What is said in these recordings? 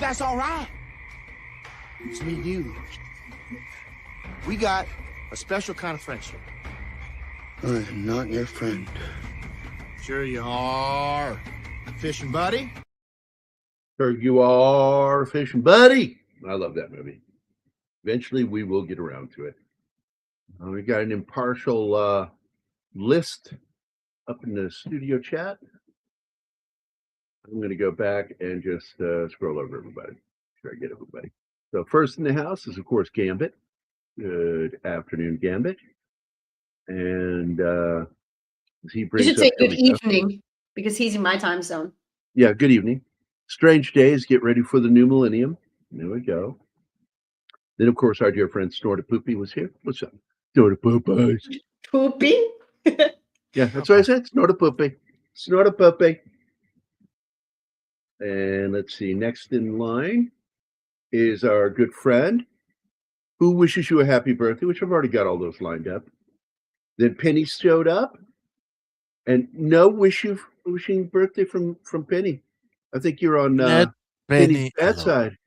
that's all right. It's me and you. We got a special kind of friendship. I am not your friend. Sure you are. Fishing buddy? Sure you are, fishing buddy. I love that movie. Eventually, we will get around to it. We got an impartial list up in the studio chat. I'm going to go back and just scroll over everybody. Try to get everybody. So first in the house is, of course, Gambit. Good afternoon, Gambit. And he brings You should up say good evening because he's in my time zone. Yeah, good evening. Strange days. Get ready for the new millennium. There we go. Then, of course, our dear friend Snorta Poopy was here. What's up? Snorta Poopy. Poopy? Yeah, that's what I said. Snorta Poopy. Snorta Poopy. And let's see. Next in line is our good friend who wishes you a happy birthday, which I've already got all those lined up. Then Penny showed up. And no wishing birthday from Penny. I think you're on Penny's bad side.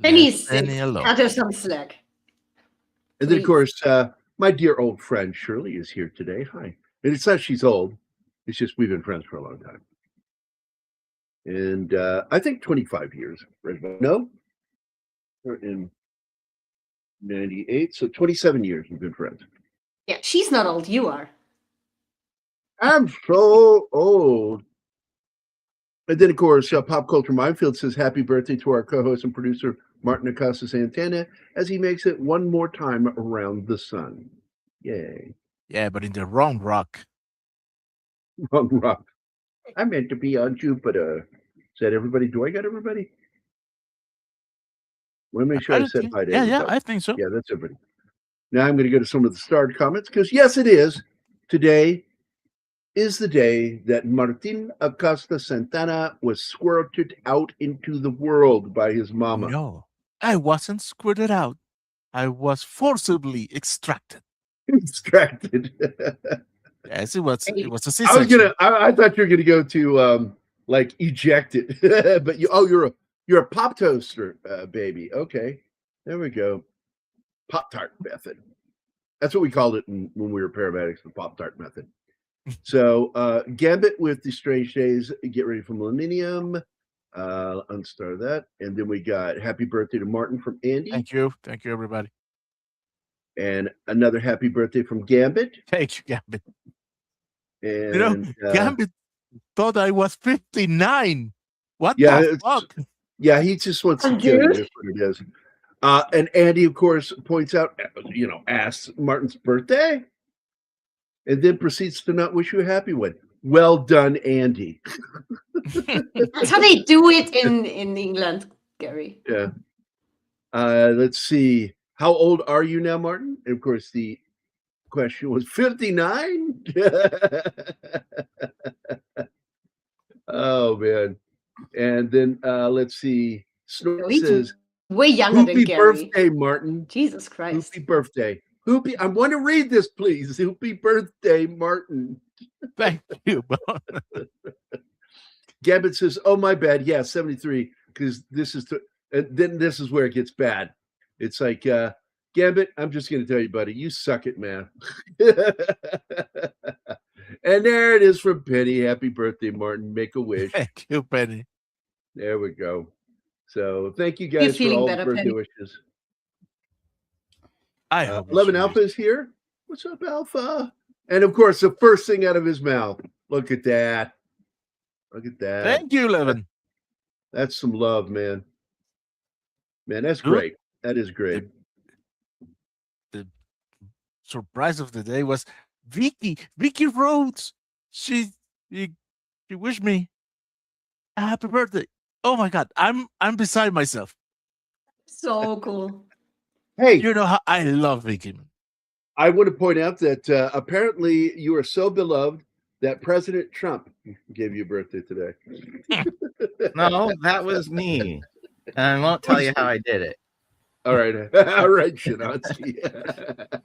Penny's Penny alone. cut her some slack. And then, of course, my dear old friend Shirley is here today. Hi. And it's not she's old. It's just we've been friends for a long time. And I think 25 years. Right? No? We're in 98. So 27 years we've been friends. Yeah, she's not old. You are. I'm so old. And then, of course, Pop Culture Minefield says happy birthday to our co-host and producer, Martin Acosta Santana, as he makes it one more time around the sun. Yay. Yeah, but in the wrong rock. Wrong rock. I meant to be on Jupiter. Is that everybody? Do I got everybody? Want to make sure I said hi to everybody. Yeah, I think so. Yeah, that's everybody. Now I'm going to go to some of the starred comments because, yes, it is. Today is the day that Martin Acosta Santana was squirted out into the world by his mama. No, I wasn't squirted out. I was forcibly extracted. Extracted. Yes, it was a C-section. I thought you were gonna go to like ejected, but you're a pop toaster baby. Okay, there we go. Pop-Tart method. That's what we called it when we were paramedics. The Pop-Tart method. So Gambit with the Strange Days, Get Ready for Millennium. Unstar that. And then we got happy birthday to Martin from Andy. Thank you everybody. And another happy birthday from Gambit. Thank you, Gambit. And Gambit thought I was 59. What the fuck? Yeah, he just wants to kill you. That's what it is. And Andy, of course, points out, asks Martin's birthday. And then proceeds to not wish you a happy one. Well done, Andy. That's how they do it in England, Gary. Yeah. Let's see. How old are you now, Martin? And of course, the question was 59. Oh, man. And then let's see. Snort says, way younger than Gary. Happy birthday, Martin. Jesus Christ. Happy birthday. Hoopy, I want to read this, please. Happy birthday, Martin. Thank you. Gambit says, oh, my bad. Yeah, 73. Because this is then this is where it gets bad. It's like, Gambit, I'm just going to tell you, buddy, you suck at math. And there it is from Penny. Happy birthday, Martin. Make a wish. Thank you, Penny. There we go. So thank you guys for all the birthday wishes. I hope 11 Alpha is here. What's up, Alpha? And of course, the first thing out of his mouth. Look at that. Look at that. Thank you, 11. That's some love, man. Man, that's great. That is great. The surprise of the day was Vicky Rhodes. She wished me a happy birthday. Oh my God, I'm beside myself. So cool. Hey, you know how I love Vicky. I want to point out that apparently you are so beloved that President Trump gave you a birthday today. No, that was me. And I won't tell you how I did it. All right. All right, Shanazzi.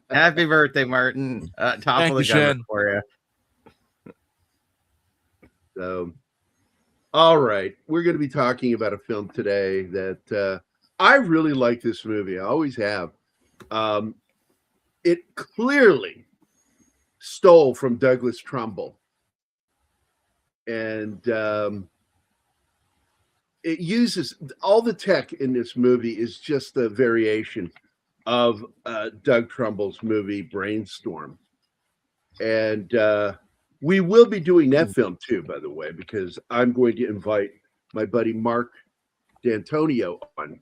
Happy birthday, Martin. Top of the gun for you. So, All right, we're going to be talking about a film today that I really like. This movie, I always have. It clearly stole from Douglas Trumbull, and it uses all the tech in this movie is just a variation of Doug Trumbull's movie Brainstorm, and we will be doing that film too, by the way, because I'm going to invite my buddy Mark D'Antonio on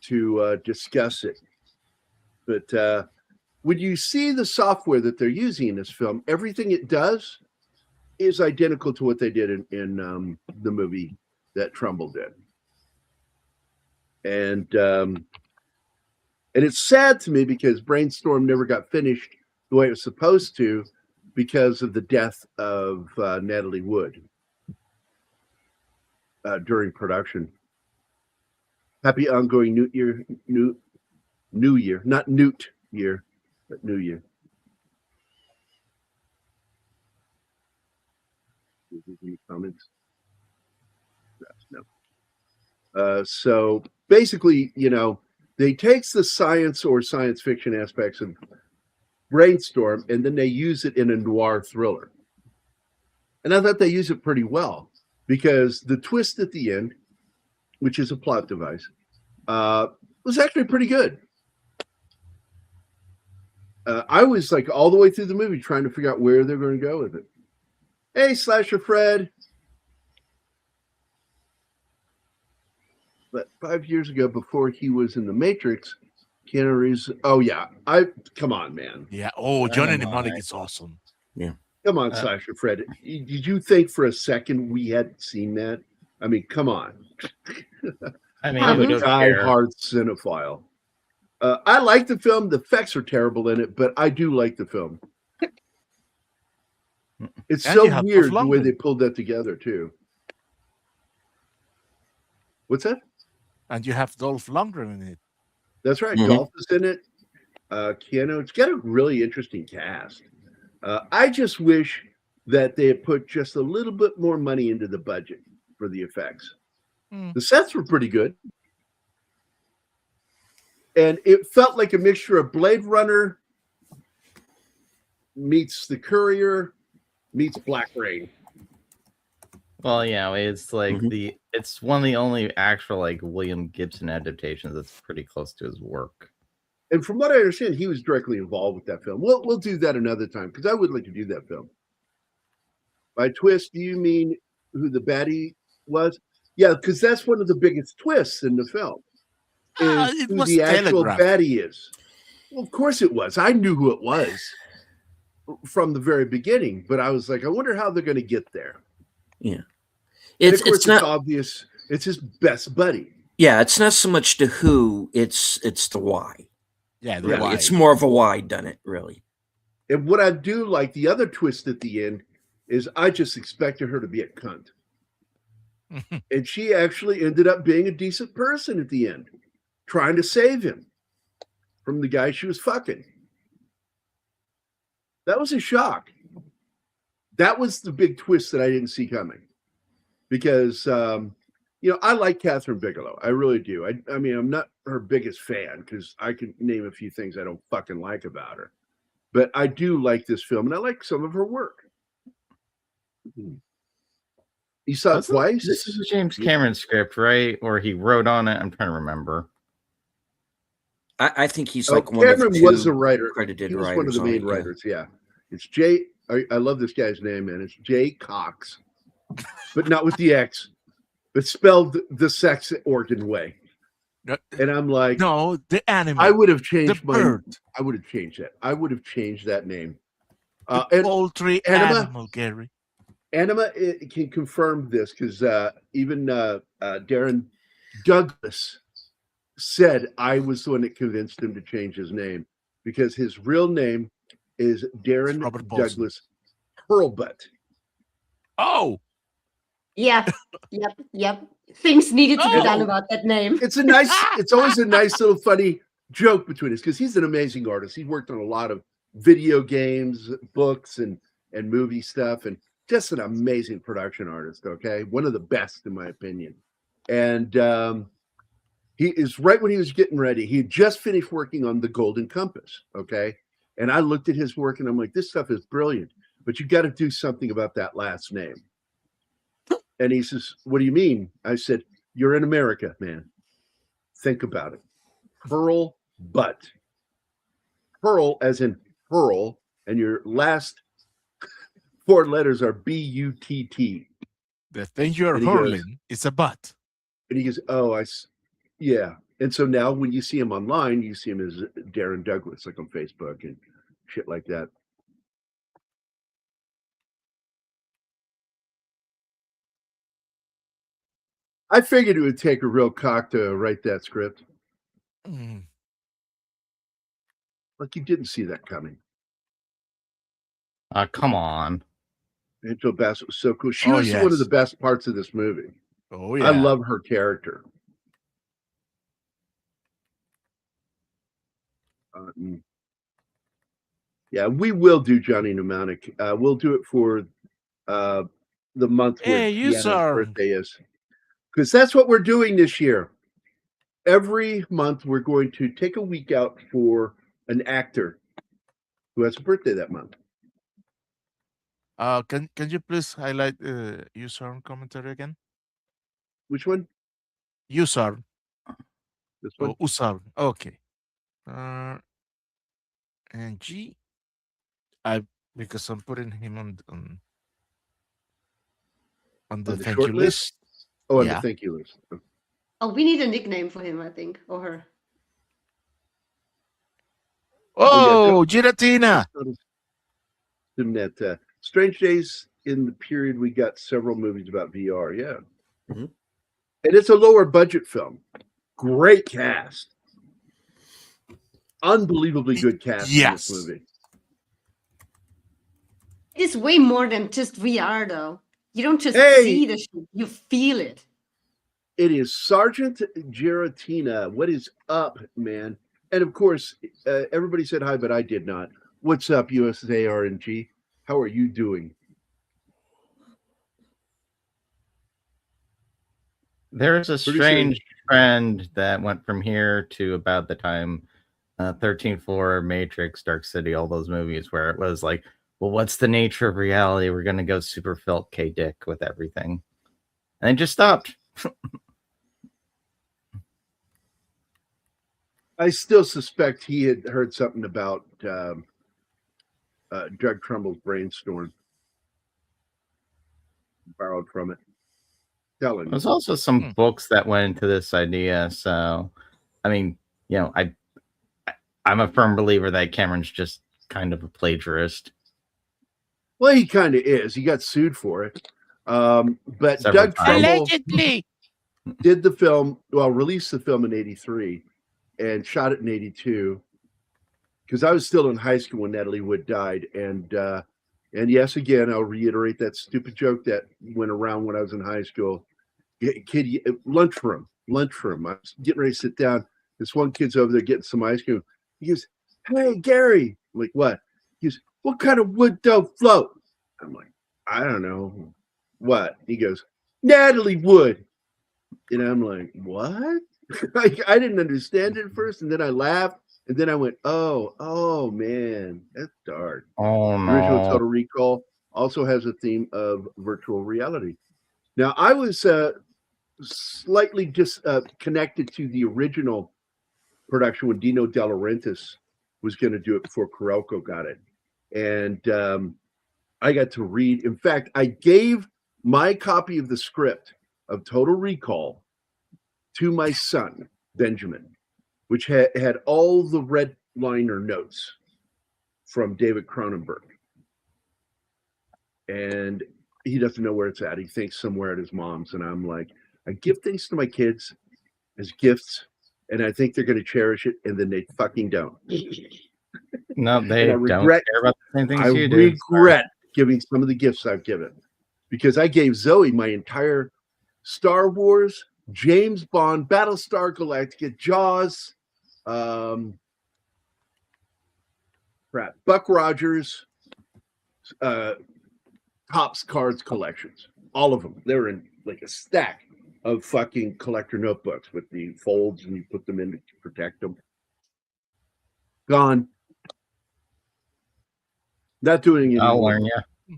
to discuss it. But when you see the software that they're using in this film, everything it does is identical to what they did in the movie that Trumbull did. And it's sad to me because Brainstorm never got finished the way it was supposed to because of the death of Natalie Wood during production. Happy ongoing New Year, not Newt year, but New Year. Any comments? No. So basically, they takes the science or science fiction aspects of Brainstorm, and then they use it in a noir thriller. And I thought they use it pretty well because the twist at the end, which is a plot device, was actually pretty good. I was like all the way through the movie trying to figure out where they're going to go with it. Hey, Slasher Fred. But 5 years ago, before he was in The Matrix, Keanu Reeves. Oh yeah, come on, man. Yeah. Oh, Johnny Mnemonic is awesome. Yeah. Come on, Slasher Fred. Did you think for a second we hadn't seen that? I mean, come on. I mean, I'm who a don't care? die-hard cinephile. I like the film. The effects are terrible in it, but I do like the film. It's And so you have weird Dolph the way Lundgren. they pulled that together, too. What's that? And you have Dolph Lundgren in it. That's right. Mhm. Dolph is in it. Keanu. It's got a really interesting cast. I just wish that they had put just a little bit more money into the budget for the effects. The sets were pretty good. And it felt like a mixture of Blade Runner meets The Courier meets Black Rain. Well, yeah, it's like Mhm. it's one of the only actual like William Gibson adaptations that's pretty close to his work. And from what I understand, he was directly involved with that film. We'll do that another time because I would like to do that film. By twist, do you mean who the baddie was? Yeah, because that's one of the biggest twists in the film. Is It who was the actual telegraphed. baddie is. Well, of course it was. I knew who it was from the very beginning, but I was like, I wonder how they're going to get there. Yeah. And of course, It's not obvious. It's his best buddy. yeah, it's not so much the who, it's the why. Yeah, the Yeah, Really. why. It's more of a why done it, really. And what I do like, the other twist at the end, is I just expected her to be a cunt. And she actually ended up being a decent person at the end, trying to save him from the guy she was fucking. That was a shock. That was the big twist that I didn't see coming. Because, I like Kathryn Bigelow. I really do. I mean, I'm not her biggest fan because I can name a few things I don't fucking like about her. But I do like this film, and I like some of her work. You saw it twice? This is a James Cameron script, right? Or he wrote on it. I'm trying to remember. I think he's like one Cameron of the was two a writer. credited He was writers. one of the on main it, yeah. writers, yeah. It's Jay. I love this guy's name, man. It's Jay Cox, but not with the X, but spelled the sex organ way. And I'm like, No, the animal. I would have the changed bird. I would have changed that. I would have changed that name. The And poultry Anima? animal, Gary. Anima can confirm this because even Darren Douglas said I was the one that convinced him to change his name because his real name is Darren Robert Paulson. Douglas Hurlbutt. Oh, Yep. Things needed to be done Oh. about that name. It's always a nice little funny joke between us because he's an amazing artist. He's worked on a lot of video games, books, and movie stuff. And just an amazing production artist. Okay, one of the best in my opinion. And he is right when he was getting ready. He had just finished working on The Golden Compass. Okay, and I looked at his work and I'm like, this stuff is brilliant, but you got to do something about that last name. And he says, what do you mean? I said, you're in America, man. Think about it. Pearl Butt. Pearl as in pearl, and your last 4 letters are B-U-T-T. The thing you're hurling is a butt. And he goes, oh, yeah. And so now when you see him online, you see him as Darren Douglas, like on Facebook and shit like that. I figured it would take a real cock to write that script. Like you didn't see that coming. Come on. Angela Bassett was so cool. She was one of the best parts of this movie. Oh, yeah. I love her character. Yeah, we will do Johnny Mnemonic. We'll do it for the month where Deanna's birthday is. Because that's what we're doing this year. Every month, we're going to take a week out for an actor who has a birthday that month. Can you please highlight user commentary again? Which one? User. This one? Usar. Okay. And G. Because I'm putting him on the thank you list. Oh, on the thank you list. Oh, we need a nickname for him, I think, or her. Oh, Giratina. In that Strange Days in the period, we got several movies about VR. Yeah. Mm-hmm. And it's a lower budget film. Great cast. Unbelievably good cast in this movie. It's way more than just VR, though. You don't just see the shit, you feel it. It is Sergeant Giratina. What is up, man? And of course, everybody said hi, but I did not. What's up, USARNG? How are you doing? There's a strange trend that went from here to about the time 13-4, Matrix, Dark City, all those movies where it was like, well, what's the nature of reality? We're going to go super Phil K. Dick with everything. And it just stopped. I still suspect he had heard something about Doug Trumbull's Brainstorm. Borrowed from it. There's also some books that went into this idea. So, I mean, you know, I'm a firm believer that Cameron's just kind of a plagiarist. Well, he kind of is. He got sued for it. But Doug Trumbull did the film, released the film in 83 and shot it in 82. Because I was still in high school when Natalie Wood died. And yes, again, I'll reiterate that stupid joke that went around when I was in high school. Kid, lunchroom. I was getting ready to sit down. This one kid's over there getting some ice cream. He goes, "Hey, Gary." I'm like, what? He goes, "What kind of wood don't float?" I'm like, I don't know. What? He goes, "Natalie Wood." And I'm like, what? I didn't understand it at first. And then I laughed. And then I went, oh, man, that's dark. Oh, no. Original Total Recall also has a theme of virtual reality. Now, I was slightly connected to the original production when Dino De Laurentiis was going to do it before Carolco got it. And I got to read. In fact, I gave my copy of the script of Total Recall to my son, Benjamin, which had all the red liner notes from David Cronenberg. And he doesn't know where it's at. He thinks somewhere at his mom's. And I'm like, I give things to my kids as gifts, and I think they're going to cherish it, and then they fucking don't. No, they don't care about the same things you do. I regret giving some of the gifts I've given, because I gave Zoe my entire Star Wars, James Bond, Battlestar Galactica, Jaws, Buck Rogers, Topps cards collections. All of them. They were in like a stack of fucking collector notebooks with the folds, and you put them in to protect them. Gone. Not doing it I'll anymore. learn you.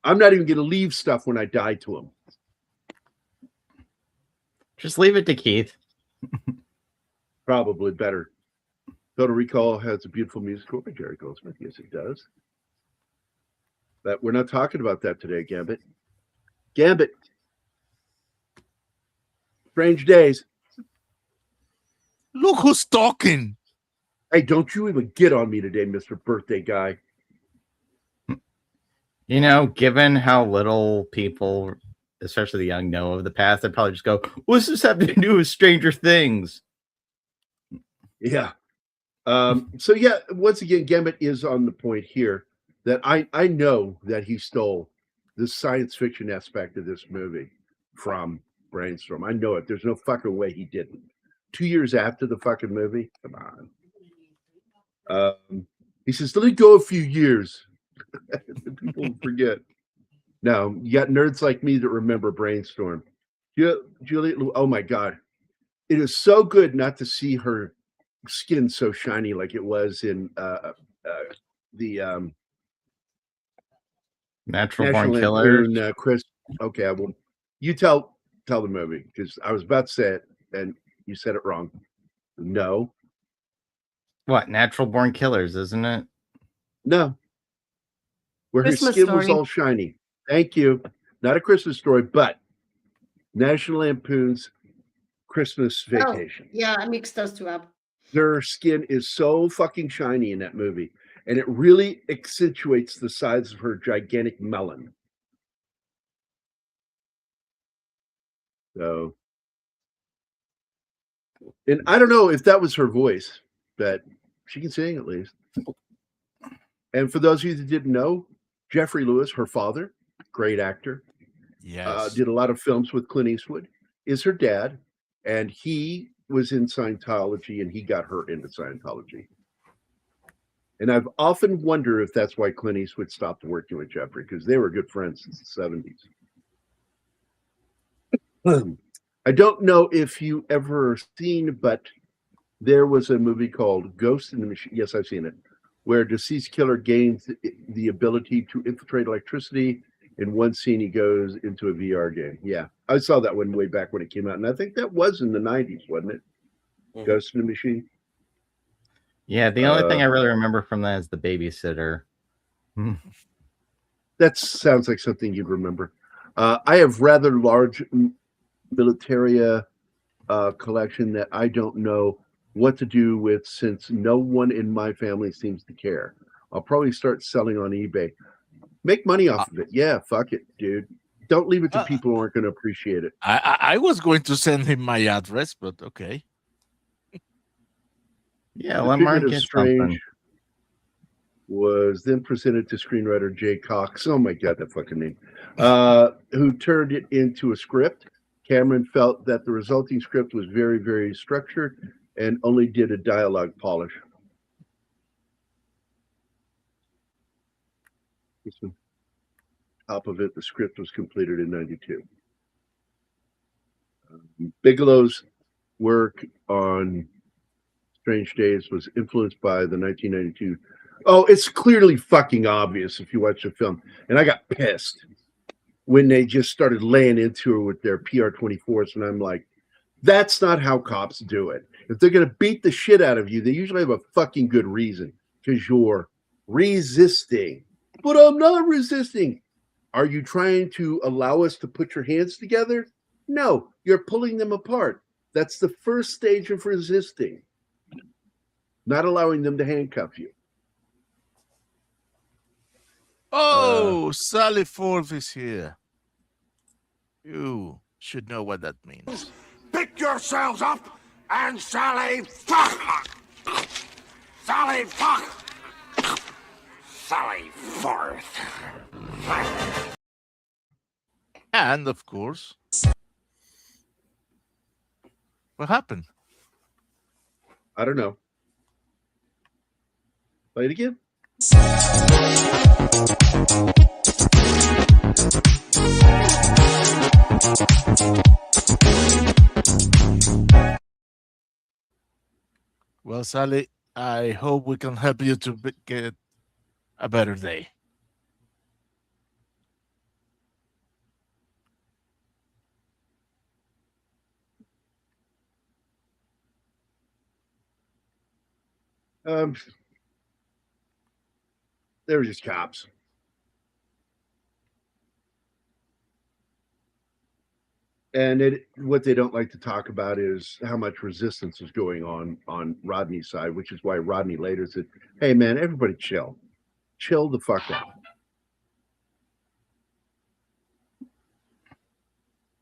I'm not even going to leave stuff when I die to him. Just leave it to Keith. Probably better. Total Recall has a beautiful music score by Jerry Goldsmith. Yes, it does. But we're not talking about that today, Gambit. Gambit. Strange Days. Look who's talking. Hey, don't you even get on me today, Mr. Birthday Guy. You know, given how little people, especially the young, know of the past, they'd probably just go, what's this have to do with Stranger Things? Yeah. So, yeah, once again, Gambit is on the point here that I know that he stole the science fiction aspect of this movie from Brainstorm. I know it. There's no fucking way he didn't. 2 years after the fucking movie? Come on. He says, let it go a few years. People forget. Now, you got nerds like me that remember Brainstorm. Juliette, oh my God. It is so good not to see her skin so shiny like it was in the Natural Born Killers. Chris, okay, I will. You tell the movie because I was about to say it and you said it wrong. No. What? Natural Born Killers, isn't it? No. Where Christmas her skin was Story. all shiny. Thank you. Not A Christmas Story, but National Lampoon's Christmas Vacation. Yeah, I mixed those two up. Their skin is so fucking shiny in that movie, and it really accentuates the size of her gigantic melon. So, and I don't know if that was her voice, but she can sing at least. And for those of you that didn't know, Jeffrey Lewis, her father, great actor, Yes. did a lot of films with Clint Eastwood, is her dad, and he was in Scientology, and he got her into Scientology. And I've often wondered if that's why Clint Eastwood stopped working with Jeffrey, because they were good friends since the 70s. I don't know if you ever seen, but there was a movie called Ghost in the Machine. Yes, I've seen it, where a deceased killer gains the ability to infiltrate electricity. In one scene, he goes into a VR game. Yeah, I saw that one way back when it came out, and I think that was in the 90s, wasn't it? Mm-hmm. Ghost in the Machine. Yeah, the only thing I really remember from that is The Babysitter. That sounds like something you'd remember. I have rather large militaria collection that I don't know what to do with, since no one in my family seems to care. I'll probably start selling on eBay. Make money off of it. Yeah, fuck it, dude. Don't leave it to people who aren't going to appreciate it. I was going to send him my address, but okay. Yeah, let Mark get something. Was then presented to screenwriter Jay Cox. Oh my God, that fucking name. Who turned it into a script. Cameron felt that the resulting script was very, very structured and only did a dialogue polish. Top of it, the script was completed in 92. Bigelow's work on Strange Days was influenced by the 1992. Oh, it's clearly fucking obvious if you watch the film. And I got pissed when they just started laying into her with their PR-24s. And I'm like, that's not how cops do it. If they're going to beat the shit out of you, they usually have a fucking good reason, because you're resisting. But I'm not resisting. Are you trying to allow us to put your hands together? No, you're pulling them apart. That's the first stage of resisting. Not allowing them to handcuff you. Oh, Sally Forth is here. You should know what that means. Pick yourselves up and Sally fuck! Sally fuck! Sally Forth. And, of course, what happened? I don't know. Play it again. Well, Sally, I hope we can help you to get a better day. They were just cops. And what they don't like to talk about is how much resistance is going on Rodney's side, which is why Rodney later said, "Hey, man, everybody chill the fuck out."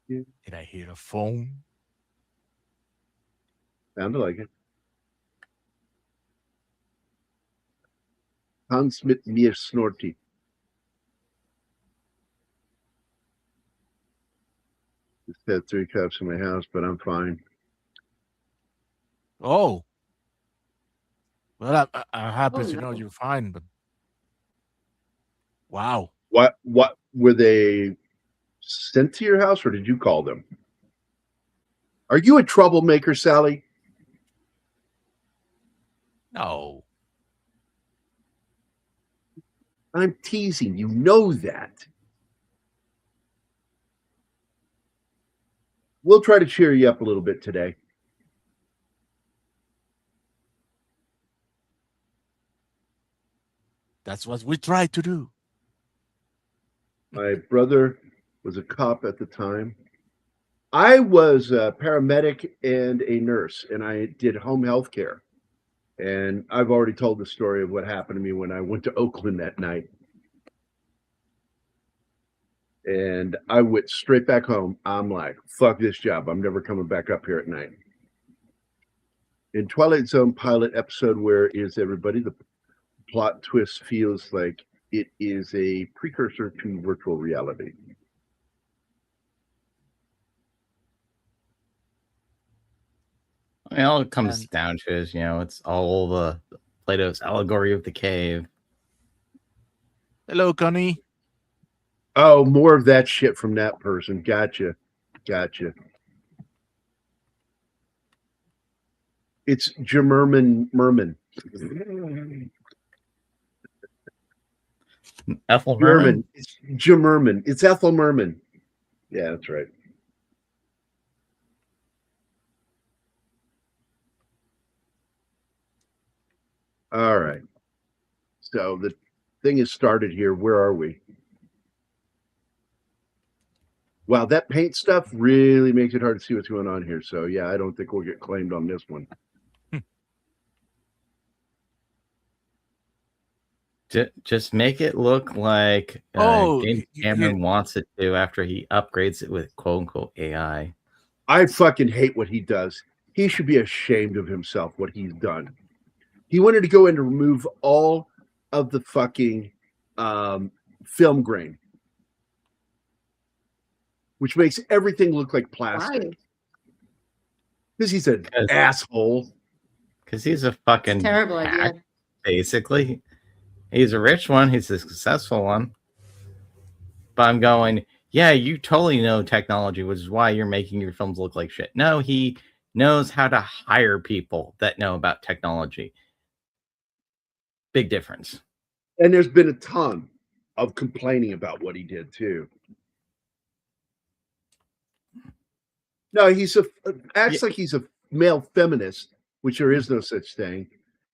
Did I hear a phone? Sounded like it. Hans mit mir snorti. Just had 3 cops in my house, but I'm fine. Oh. Well, I'm happy to know no. you're fine, but wow. What were they sent to your house, or did you call them? Are you a troublemaker, Sally? No. I'm teasing. You know that. We'll try to cheer you up a little bit today. That's what we try to do. My brother was a cop at the time. I was a paramedic and a nurse, and I did home health care. And I've already told the story of what happened to me when I went to Oakland that night. And I went straight back home. I'm like, fuck this job. I'm never coming back up here at night. In Twilight Zone pilot episode, Where Is Everybody? The plot twist feels like it is a precursor to virtual reality. I mean, all it comes down to is, it's all the Plato's allegory of the cave. Hello, Connie. Oh, more of that shit from that person. Gotcha. It's Merman. Ethel Merman? It's Merman. It's Ethel Merman. Yeah, that's right. All right. So the thing is started here. Where are we? Wow, that paint stuff really makes it hard to see what's going on here. So yeah, I don't think we'll get claimed on this one. Just make it look like James Cameron wants it to after he upgrades it with quote unquote AI. I fucking hate what he does. He should be ashamed of himself, what he's done. He wanted to go in to remove all of the fucking film grain, which makes everything look like plastic. Because he's an asshole. Because he's a fucking terrible idea. Basically. He's a rich one. He's a successful one. But I'm going, yeah, you totally know technology, which is why you're making your films look like shit. No, he knows how to hire people that know about technology. Big difference. And there's been a ton of complaining about what he did, too. No, acts like he's a male feminist, which there is no such thing.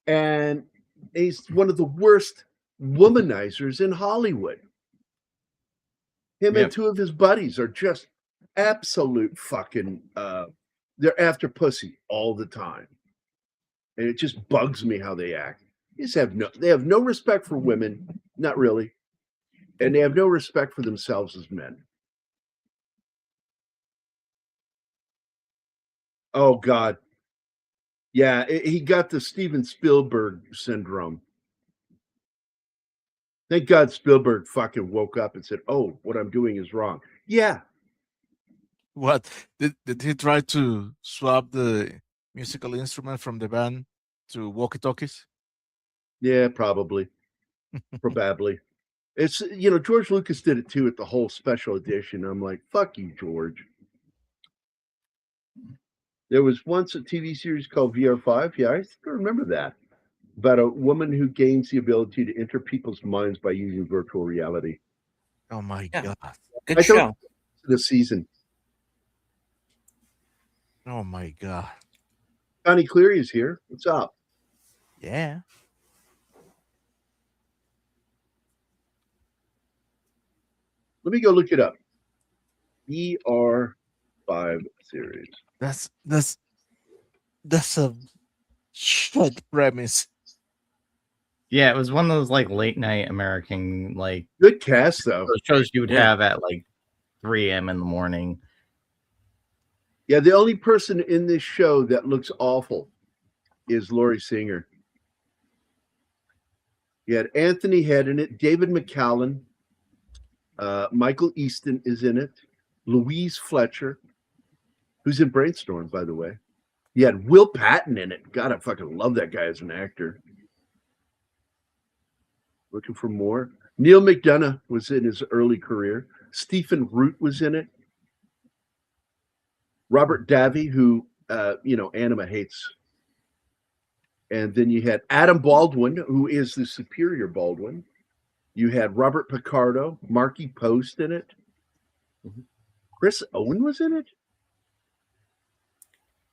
And he's one of the worst womanizers in Hollywood. Him and 2 of his buddies are just absolute fucking they're after pussy all the time. And it just bugs me how they act. They have no respect for women, not really. And they have no respect for themselves as men. Oh God. Yeah, he got the Steven Spielberg syndrome. Thank God Spielberg fucking woke up and said, "Oh, what I'm doing is wrong." Yeah. What? Did he try to swap the musical instrument from the band to walkie-talkies? Yeah, probably. Probably. It's, you know, George Lucas did it too at the whole special edition. I'm like, fuck you, George. There was once a TV series called VR5. Yeah, I still remember that. About a woman who gains the ability to enter people's minds by using virtual reality. Oh my Yeah. god. Good show. This season. Oh my god. Connie Cleary is here. What's up? Yeah. Let me go look it up. VR5 series. That's a shit premise. Yeah, it was one of those like late night American like Good cast though. those shows you would Yeah. have at like 3 a.m. in the morning. Yeah, the only person in this show that looks awful is Laurie Singer. You had Anthony Head in it, David McCallum, Michael Easton is in it, Louise Fletcher, who's in Brainstorm, by the way. You had Will Patton in it. God, I fucking love that guy as an actor. Looking for more. Neil McDonough was in his early career. Stephen Root was in it. Robert Davi, who, Anima hates. And then you had Adam Baldwin, who is the superior Baldwin. You had Robert Picardo, Marky Post in it. Chris Owen was in it.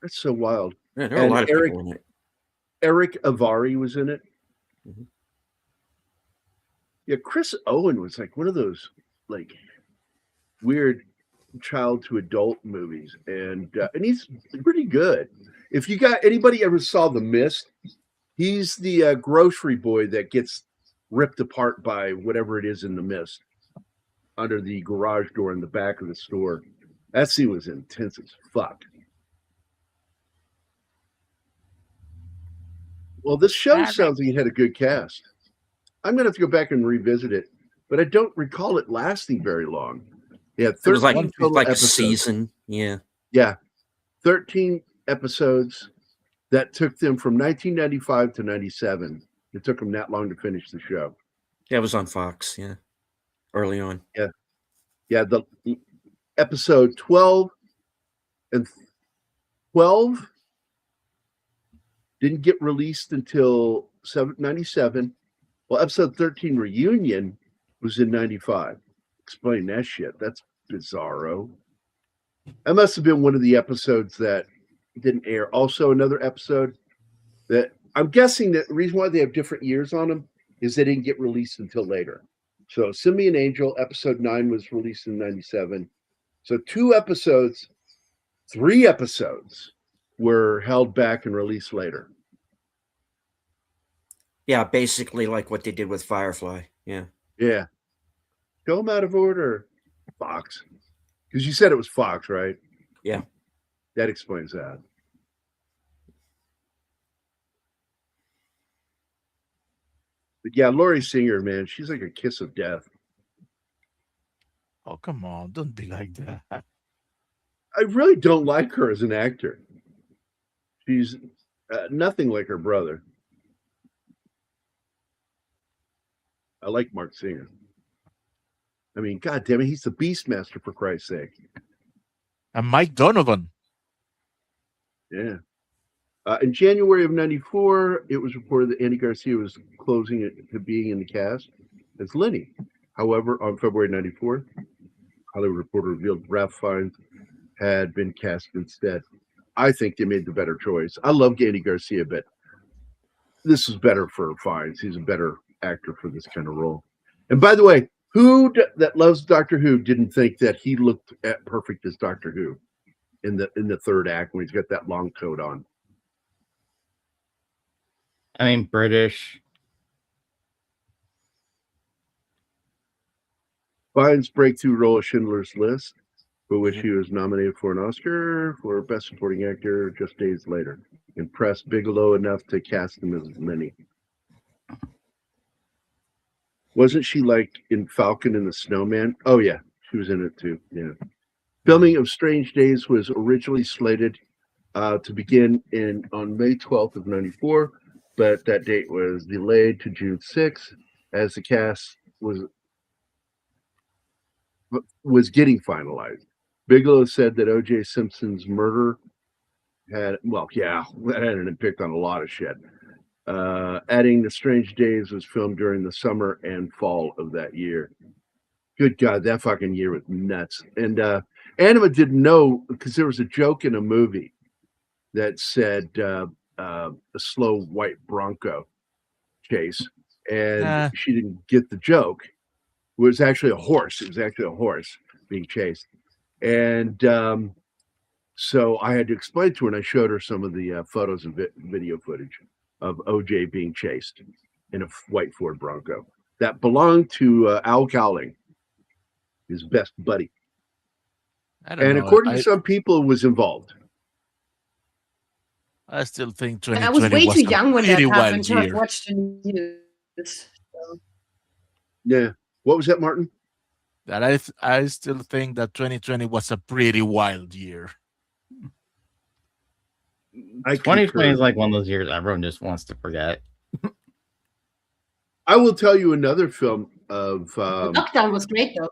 That's so wild. Yeah, there are a lot of people in it. Eric Avari was in it. Mm-hmm. Yeah, Chris Owen was like one of those like weird child to adult movies, and he's pretty good. If you got anybody ever saw The Mist, he's the grocery boy that gets ripped apart by whatever it is in the mist under the garage door in the back of the store. That scene was intense as fuck. Well, this show sounds like it had a good cast. I'm gonna have to go back and revisit it, but I don't recall it lasting very long. Yeah, 13 It was like total a episodes. season. Yeah. Yeah, 13 episodes that took them from 1995 to 97. It took them that long to finish the show. Yeah, it was on Fox. Yeah, early on. Yeah, the episode 12 and 12 didn't get released until 97. Well, episode 13 Reunion was in 95. Explain that shit. That's bizarro. That must have been one of the episodes that didn't air. Also, another episode that I'm guessing that the reason why they have different years on them is they didn't get released until later. So, Send Me an Angel, episode 9 was released in 97. So, 3 episodes were held back and released later. Yeah, basically like what they did with Firefly. Yeah. Yeah. Go them out of order. Fox. Because you said it was Fox, right? Yeah. That explains that. But yeah, Laurie Singer, man, she's like a kiss of death. Oh, come on. Don't be like that. I really don't like her as an actor. She's nothing like her brother. I like Mark Singer. I mean, God damn it, he's the Beastmaster, for Christ's sake. And Mike Donovan. Yeah. In January of 94, it was reported that Andy Garcia was closing it to being in the cast as Lenny. However, on February 94, Hollywood Reporter revealed Ralph Fiennes had been cast instead. I think they made the better choice. I love Andy Garcia, but this is better for Fiennes. He's a better actor for this kind of role. And by the way, who that loves Doctor Who didn't think that he looked perfect as Doctor Who in the third act when he's got that long coat on? I mean, British. Fiennes' breakthrough role of Schindler's List, for which he was nominated for an Oscar for Best Supporting Actor just days later, impressed Bigelow enough to cast him as Lenny. Wasn't she like in Falcon and the Snowman? Oh, yeah, she was in it too. Yeah. Filming of Strange Days was originally slated to begin on May 12th of 94, but that date was delayed to June 6th as the cast was was getting finalized. Bigelow said that O.J. Simpson's murder had, well, yeah, that had an impact on a lot of shit. Adding The Strange Days was filmed during the summer and fall of that year. Good God, that fucking year was nuts. And Anima didn't know because there was a joke in a movie that said a slow white Bronco chase, and she didn't get the joke. It was actually a horse. It was actually a horse being chased. And so I had to explain to her, and I showed her some of the photos and video footage of OJ being chased in a white Ford Bronco that belonged to Al Cowling, his best buddy. And according to some people, was involved. I still think 2020 I was way too young when that happened to have year. watched the news. So. Yeah. What was that, Martin? That I still think that 2020 was a pretty wild year. 2020 is like one of those years everyone just wants to forget. I will tell you another film of Lockdown was great though.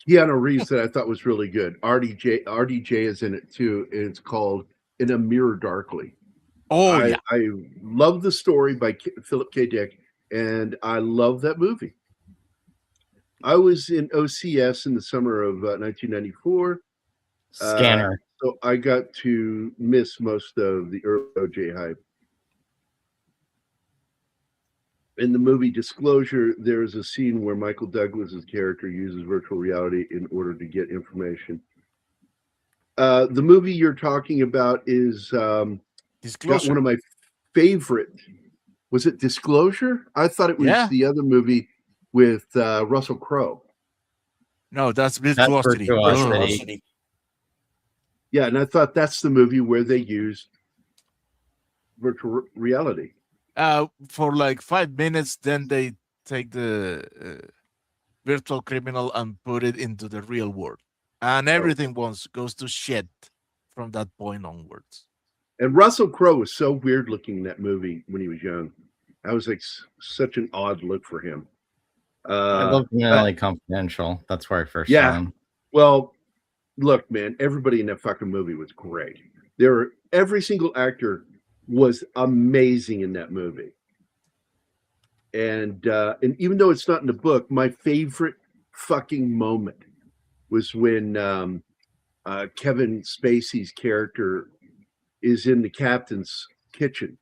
Keanu Reeves that I thought was really good. RDJ is in it too, and it's called In a Mirror Darkly. Oh, yeah. I love the story by Philip K. Dick, and I love that movie. I was in OCS in the summer of 1994. Scanner. So I got to miss most of the early OJ hype. In the movie Disclosure, there is a scene where Michael Douglas's character uses virtual reality in order to get information. The movie you're talking about is Disclosure. One of my favorite. Was it Disclosure? I thought it was the other movie with Russell Crowe. No, that's Virtuosity. Yeah, and I thought that's the movie where they used virtual reality. For like 5 minutes, then they take the virtual criminal and put it into the real world, and everything goes to shit from that point onwards. And Russell Crowe was so weird looking in that movie when he was young. I was like such an odd look for him. I love Nearly Confidential. That's where I first saw him. Well, look, man, everybody in that fucking movie was great. Every single actor was amazing in that movie. And even though it's not in the book, my favorite fucking moment was when Kevin Spacey's character is in the captain's kitchen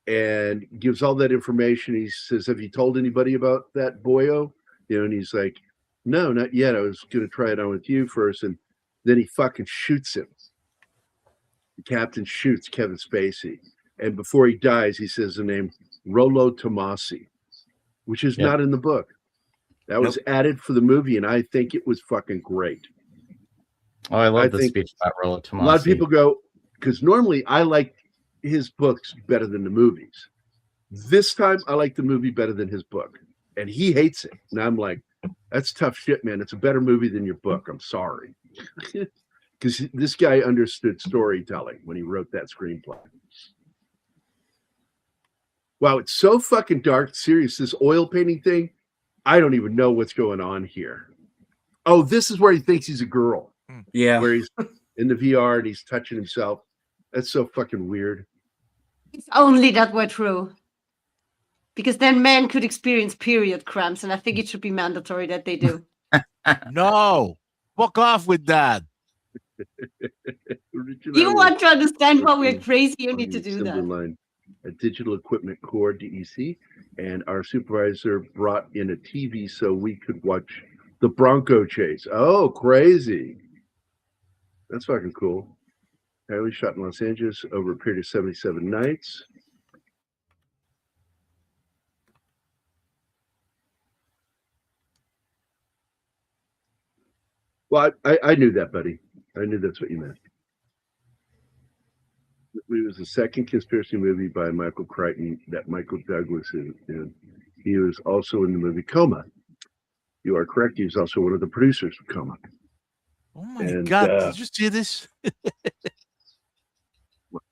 and gives all that information. He says, "Have you told anybody about that boyo?" And he's like, "No, not yet. I was going to try it on with you first." And then he fucking shoots him. The captain shoots Kevin Spacey. And before he dies, he says the name Rollo Tomasi, which is not in the book. That was added for the movie, and I think it was fucking great. Oh, I love the speech about Rollo Tomasi. A lot of people go, because normally I like his books better than the movies. This time I like the movie better than his book. And he hates it. And I'm like, that's tough shit, man. It's a better movie than your book. I'm sorry. Because this guy understood storytelling when he wrote that screenplay. Wow, it's so fucking dark, serious. This oil painting thing, I don't even know what's going on here. Oh, this is where he thinks he's a girl. Yeah. Where he's in the VR and he's touching himself. That's so fucking weird. If only that were true. Because then men could experience period cramps, and I think it should be mandatory that they do. No, fuck off with that. You want to understand why we're crazy, you need to do that. Line, a digital equipment core, DEC, and our supervisor brought in a TV so we could watch the Bronco chase. Oh, crazy. That's fucking cool. We shot in Los Angeles over a period of 77 nights. Well, I knew that, buddy. I knew that's what you meant. It was the second conspiracy movie by Michael Crichton that Michael Douglas is in. He was also in the movie Coma. You are correct. He was also one of the producers of Coma. Oh my God! Did you see this?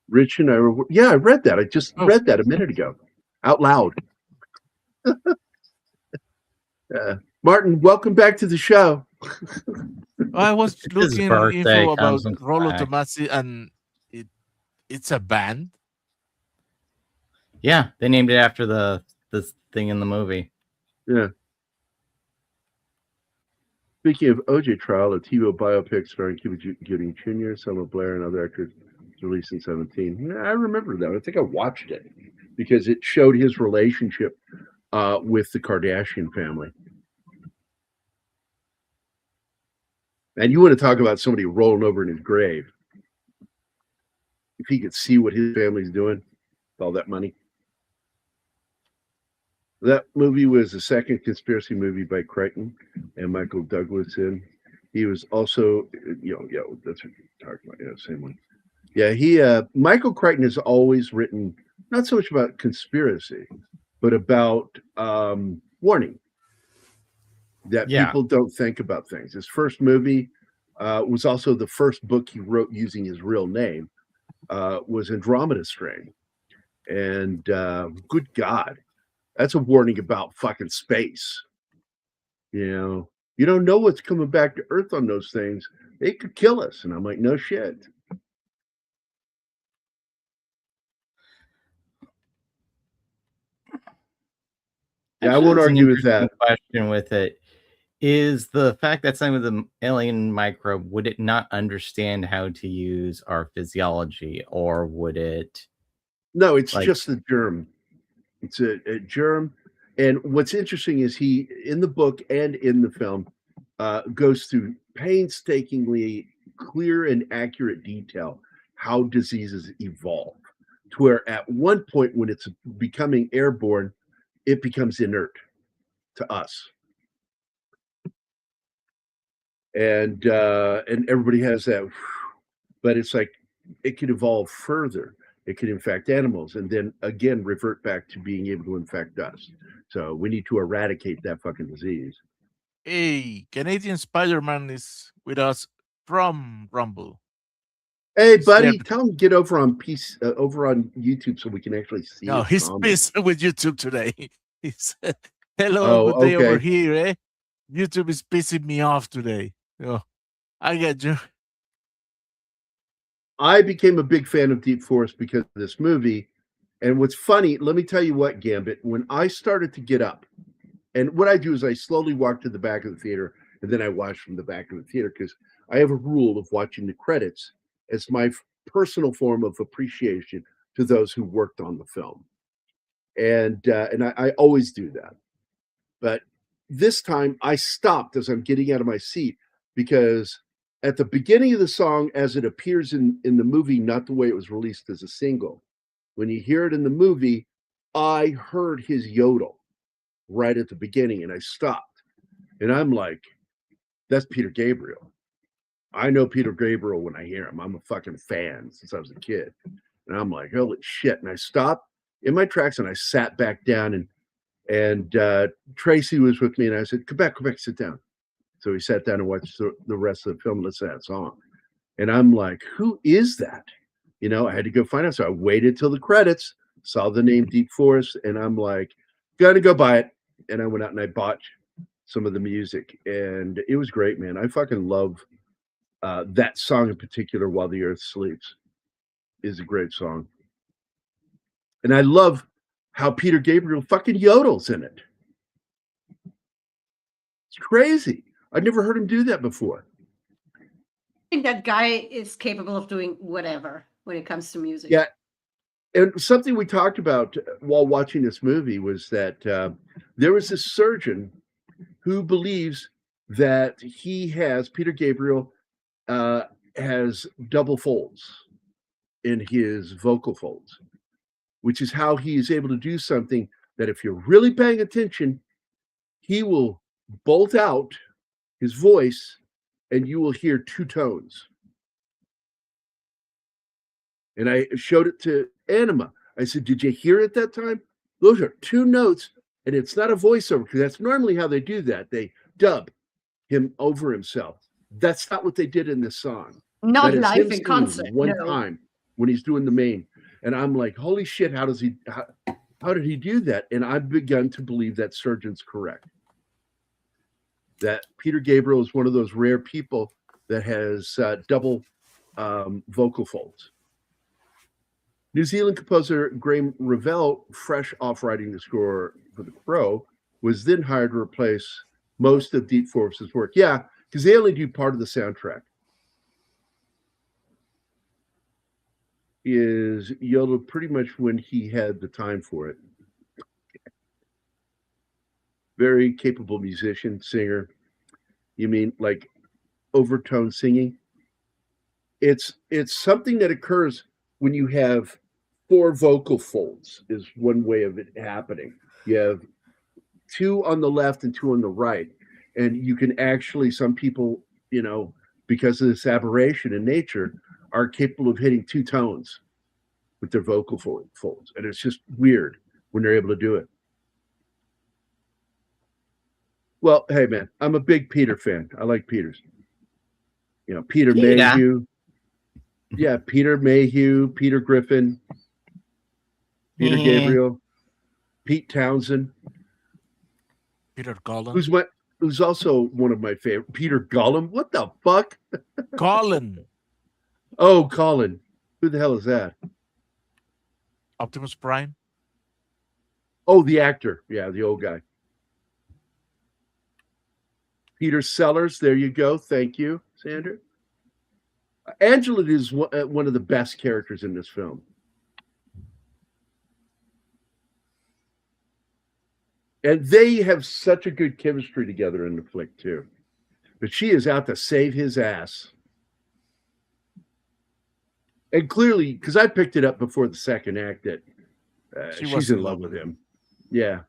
Rich and I were. Yeah, I read that. I just read that a minute ago, out loud. Martin, welcome back to the show. I was His looking birthday info about comes Rollo back. Tomasi, and it's a band. Yeah, they named it after this thing in the movie. Yeah. Speaking of OJ trial, a TV biopic starring Cuba Gooding Jr., Selma Blair, and other actors was released in 2017. Yeah, I remember that. I think I watched it because it showed his relationship with the Kardashian family. And you want to talk about somebody rolling over in his grave. If he could see what his family's doing with all that money. That movie was the second conspiracy movie by Crichton and Michael Douglas in. He was also, that's what you're talking about. Yeah, same one. Yeah, Michael Crichton has always written not so much about conspiracy, but about warning that people don't think about things. His first movie was also the first book he wrote using his real name, was Andromeda Strain. And good God, that's a warning about fucking space. You don't know what's coming back to Earth on those things. They could kill us. And I'm like, no shit. Yeah, I won't argue with that. Question with it is the fact that some of the alien microbe, would it not understand how to use our physiology, or would it? No, it's just a germ. It's a germ. And what's interesting is he, in the book and in the film, goes through painstakingly clear and accurate detail how diseases evolve, to where at one point when it's becoming airborne, it becomes inert to us. And everybody has that, but it's like it could evolve further. It could infect animals and then again revert back to being able to infect us. So we need to eradicate that fucking disease. Hey, Canadian Spider-Man is with us from Rumble. Hey, buddy, tell him to get over on YouTube so we can actually see. No, he's pissed with YouTube today. He said, "Hello, good day okay. over here, eh? YouTube is pissing me off today." Oh, I get you. I became a big fan of Deep Forest because of this movie. And what's funny, let me tell you what, Gambit, when I started to get up, and what I do is I slowly walk to the back of the theater, and then I watch from the back of the theater because I have a rule of watching the credits as my personal form of appreciation to those who worked on the film. And I always do that. But this time I stopped as I'm getting out of my seat because at the beginning of the song, as it appears in the movie, not the way it was released as a single, when you hear it in the movie, I heard his yodel right at the beginning and I stopped. And I'm like, that's Peter Gabriel. I know Peter Gabriel when I hear him. I'm a fucking fan since I was a kid. And I'm like, holy shit. And I stopped in my tracks and I sat back down and Tracy was with me and I said, come back, sit down. So he sat down and watched the rest of the film and listened to that song. And I'm like, who is that? I had to go find out. So I waited till the credits, saw the name Deep Forest, and I'm like, gotta go buy it. And I went out and I bought some of the music. And it was great, man. I fucking love that song in particular, While the Earth Sleeps, is a great song. And I love how Peter Gabriel fucking yodels in it. It's crazy. I'd never heard him do that before. I think that guy is capable of doing whatever when it comes to music. Yeah. And something we talked about while watching this movie was that there was this surgeon who believes that Peter Gabriel has double folds in his vocal folds, which is how he is able to do something that if you're really paying attention, he will bolt out his voice and you will hear two tones. And I showed it to Anima. I said, did you hear it that time? Those are two notes, and it's not a voiceover because that's normally how they do that. They dub him over himself. That's not what they did in this song. Not live in concert. One time when he's doing the main. And I'm like, holy shit, how did he do that? And I've begun to believe that surgeon's correct. that Peter Gabriel is one of those rare people that has double vocal folds. New Zealand composer Graham Revell, fresh off writing the score for The Crow, was then hired to replace most of Deep Forest's work. Yeah, because they only do part of the soundtrack. Is yodeled pretty much when he had the time for it. Very capable musician, singer. You mean like overtone singing? It's something that occurs when you have 4 vocal folds is one way of it happening. You have 2 on the left and 2 on the right. And you can actually, some people, because of this aberration in nature, are capable of hitting 2 tones with their vocal folds. And it's just weird when they're able to do it. Well, hey, man, I'm a big Peter fan. I like Peters. Peter Mayhew. Yeah, Peter Mayhew, Peter Griffin, Peter Gabriel, Pete Townsend. Peter Gollum. Who's also one of my favorite. Peter Gollum? What the fuck? Colin. Oh, Colin. Who the hell is that? Optimus Prime. Oh, the actor. Yeah, the old guy. Peter Sellers. There you go. Thank you, Sandra. Angela is one of the best characters in this film. And they have such a good chemistry together in the flick, too. But she is out to save his ass. And clearly, because I picked it up before the second act, that she's in love with him. Yeah.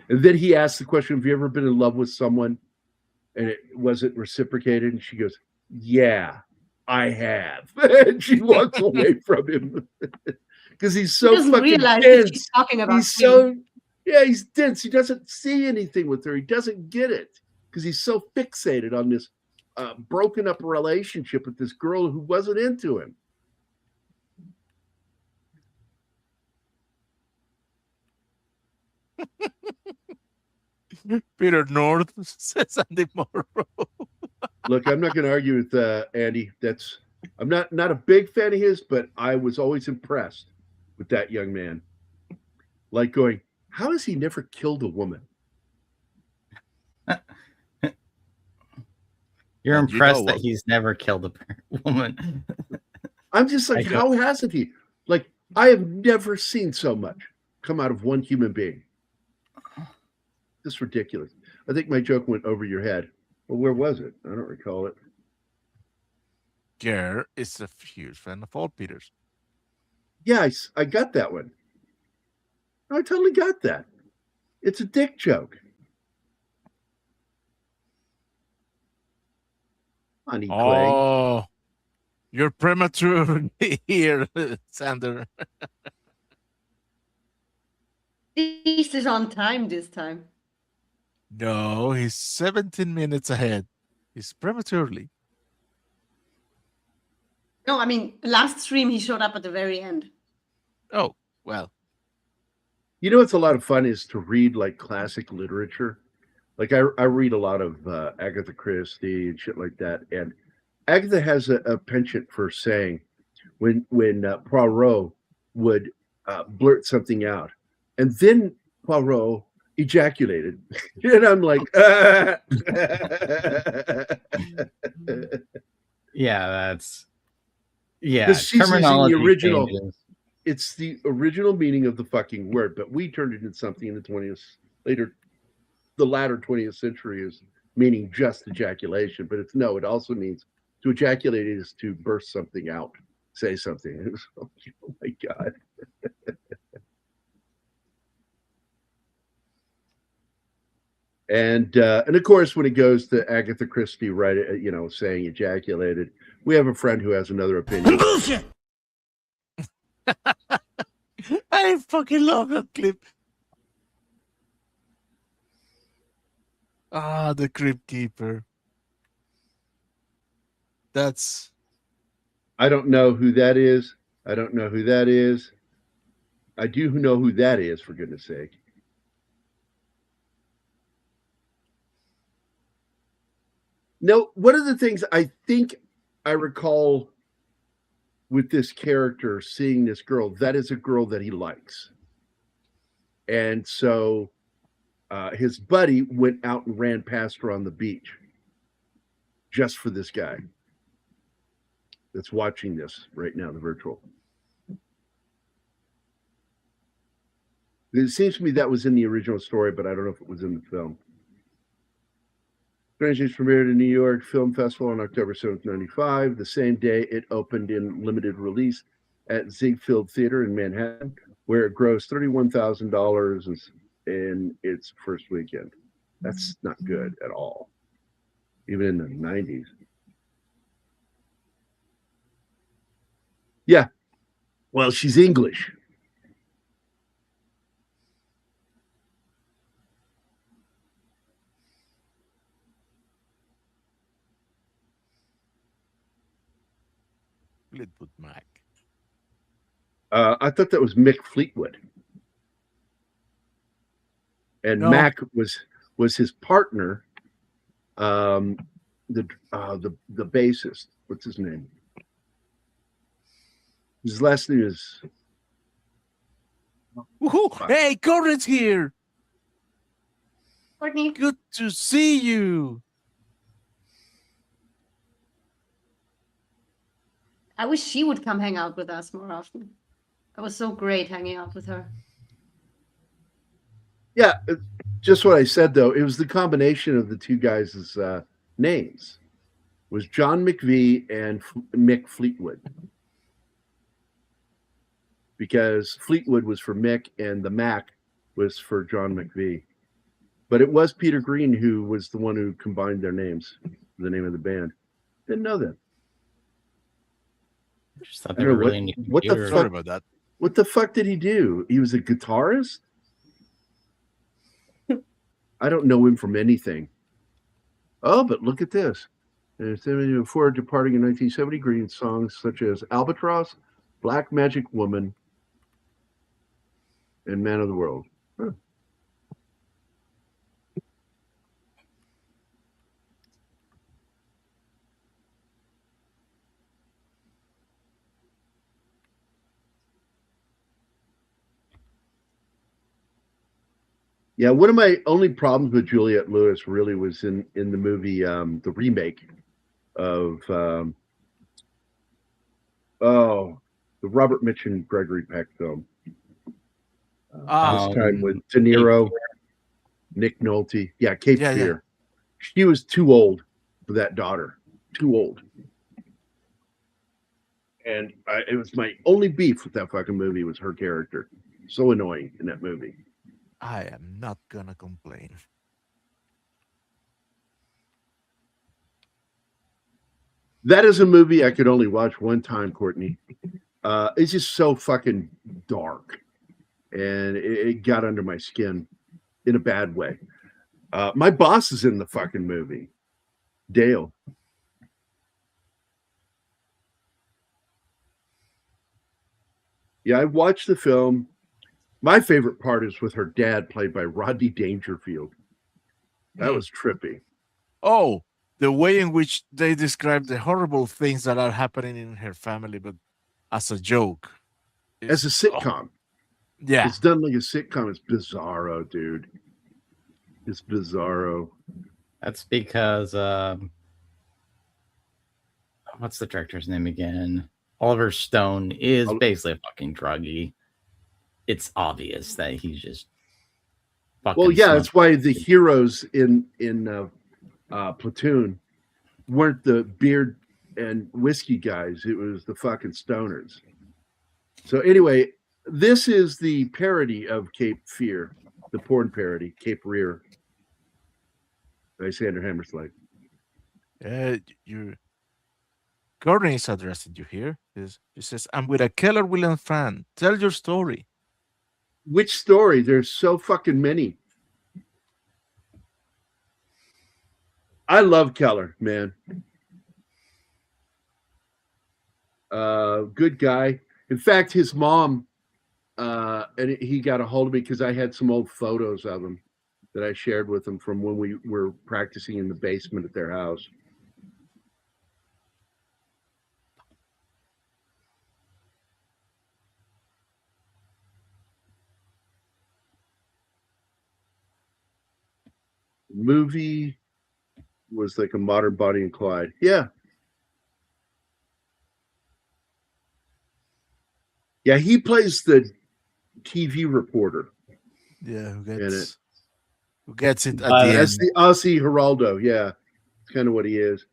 And then he asked the question, have you ever been in love with someone and it wasn't reciprocated? And she goes, yeah, I have. And she walks away from him. Because he's so fucking dense. She's talking about he's dense. He doesn't see anything with her. He doesn't get it. Because he's so fixated on this broken up relationship with this girl who wasn't into him. Peter North says Andy Morrow. Look, I'm not going to argue with Andy. I'm not a big fan of his, but I was always impressed with that young man. Like going, how has he never killed a woman? You're impressed that he's never killed a woman. I'm just like, how hasn't he? Like, I have never seen so much come out of one human being. Just ridiculous. I think my joke went over your head. Well, where was it? I don't recall it. Ger is a huge fan of all Peters. Yeah, I got that one. I totally got that. It's a dick joke. Honey Clay. Oh, you're premature here, Sander. This is on time this time. No, he's 17 minutes ahead. He's prematurely. No, I mean, last stream he showed up at the very end. Oh, well. You know what's a lot of fun is to read like classic literature. Like I read a lot of Agatha Christie and shit like that. And Agatha has a penchant for saying when Poirot would blurt something out. And then Poirot ejaculated. And I'm like, Yeah, she's terminology using the original. changes. It's the original meaning of the fucking word, but we turned it into something in the latter 20th century is meaning just ejaculation, but it also means to ejaculate is to burst something out, say something. Oh my God. And of course, when it goes to Agatha Christie, right, saying ejaculated, we have a friend who has another opinion. Bullshit! I fucking love that clip. Ah, the Crypt Keeper. I don't know who that is. I do know who that is, for goodness sake. No, one of the things I think I recall with this character, seeing this girl, that is a girl that he likes. And so his buddy went out and ran past her on the beach just for this guy that's watching this right now, the virtual. It seems to me that was in the original story, but I don't know if it was in the film. Stranger Things premiered in New York Film Festival on October 7th, 95. The same day, it opened in limited release at Ziegfeld Theater in Manhattan, where it grossed $31,000 in its first weekend. That's not good at all, even in the 90s. Yeah. Well, she's English. Fleetwood Mac. I thought that was Mick Fleetwood. And No. Mac was his partner, the bassist. What's his name? His last name is. Woohoo! Hey, Courtney's here. Courtney. Good to see you. I wish she would come hang out with us more often. It was so great hanging out with her. Yeah, just what I said though. It was the combination of the two guys' names. It was John McVie and Mick Fleetwood, because Fleetwood was for Mick and the Mac was for John McVie. But it was Peter Green who was the one who combined their names, the name of the band. Didn't know that. Just thought they were really into what the computers. Sorry fuck? about that. What the fuck did he do? He was a guitarist? I don't know him from anything. Oh, but look at this. Before departing in 1970, Green songs such as Albatross, Black Magic Woman, and Man of the World. Huh. Yeah, one of my only problems with Juliette Lewis really was in the movie, the remake of the Robert Mitchum and Gregory Peck film. This time with De Niro, Nick Nolte. Yeah, Cape Yeah, Fear. She was too old for that daughter. Too old. And it was my only beef with that fucking movie was her character. So annoying in that movie. I am not gonna complain. That is a movie I could only watch one time, Courtney. It's just so fucking dark. And it got under my skin in a bad way. My boss is in the fucking movie. Dale. Yeah, I watched the film. My favorite part is with her dad, played by Rodney Dangerfield. That was trippy. Oh, the way in which they describe the horrible things that are happening in her family, but as a joke. As a sitcom. Yeah. It's done like a sitcom. It's bizarro, dude. It's bizarro. That's because what's the director's name again? Oliver Stone is basically a fucking druggie. It's obvious that he's just fucking. Well, yeah, that's why the heroes in Platoon weren't the beard and whiskey guys. It was the fucking stoners. So anyway, this is the parody of Cape Fear, the porn parody, Cape Rear, by Sandra Hammerslide. Courtney is addressing you here. She says, I'm with a Keller Williams fan. Tell your story. Which story? There's so fucking many. I love Keller, man. Good guy. In fact, his mom, and he got a hold of me because I had some old photos of him that I shared with him from when we were practicing in the basement at their house. movie was like a modern Bonnie and Clyde. Yeah. Yeah, he plays the TV reporter. Yeah, it. who gets it at the end. That's the Aussie Geraldo. Yeah, it's kind of what he is.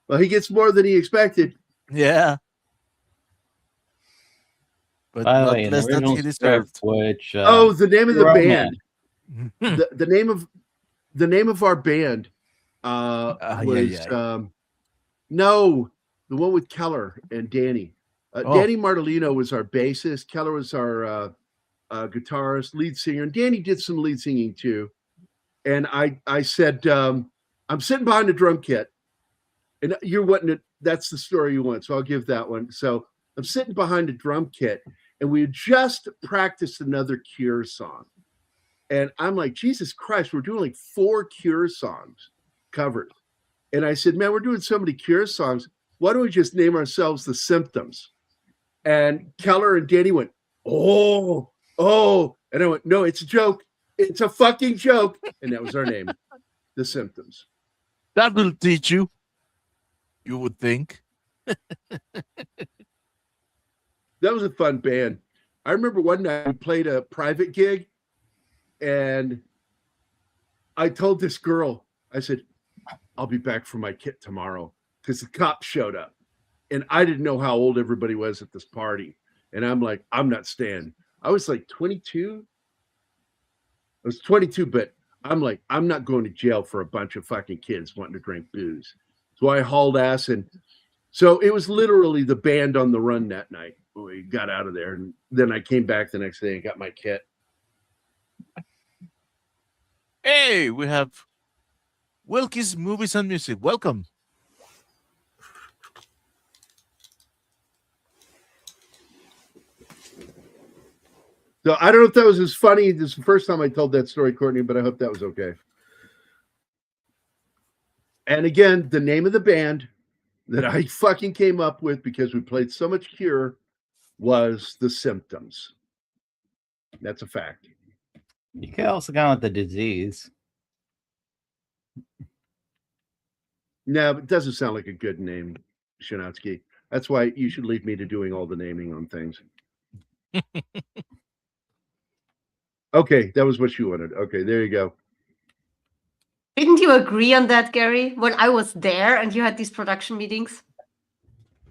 Well, he gets more than he expected. Yeah. But By the not way, in the less than original he script, deserved. which The name of the band. Hmm. The name of our band was no, the one with Keller and Danny. Danny Martellino was our bassist. Keller was our guitarist, lead singer, and Danny did some lead singing too. And I said, I'm sitting behind the drum kit, and you're wanting it. That's the story you want, so I'll give that one. So I'm sitting behind the drum kit, and we had just practiced another Cure song. And I'm like, Jesus Christ, we're doing like 4 Cure songs covered. And I said, man, we're doing so many Cure songs. Why don't we just name ourselves The Symptoms? And Keller and Danny went, oh. And I went, no, it's a joke. It's a fucking joke. And that was our name, The Symptoms. That will teach you. You would think. That was a fun band. I remember one night we played a private gig, and I told this girl, I said, I'll be back for my kit tomorrow, because the cops showed up. And I didn't know how old everybody was at this party. And I'm like, I'm not staying. I was like 22. I was 22, but I'm like, I'm not going to jail for a bunch of fucking kids wanting to drink booze. So I hauled ass. And so it was literally the band on the run that night. We got out of there. And then I came back the next day and got my kit. Hey, we have Wilkie's Movies and Music. Welcome. So I don't know if that was as funny. This is the first time I told that story, Courtney, but I hope that was okay. And again, the name of the band that I fucking came up with, because we played so much Cure, was The Symptoms. That's a fact. You could also go with The Disease. No, it doesn't sound like a good name, Shanatsky. That's why you should leave me to doing all the naming on things. Okay, that was what you wanted. Okay, there you go. Didn't you agree on that, Gary, when I was there and you had these production meetings?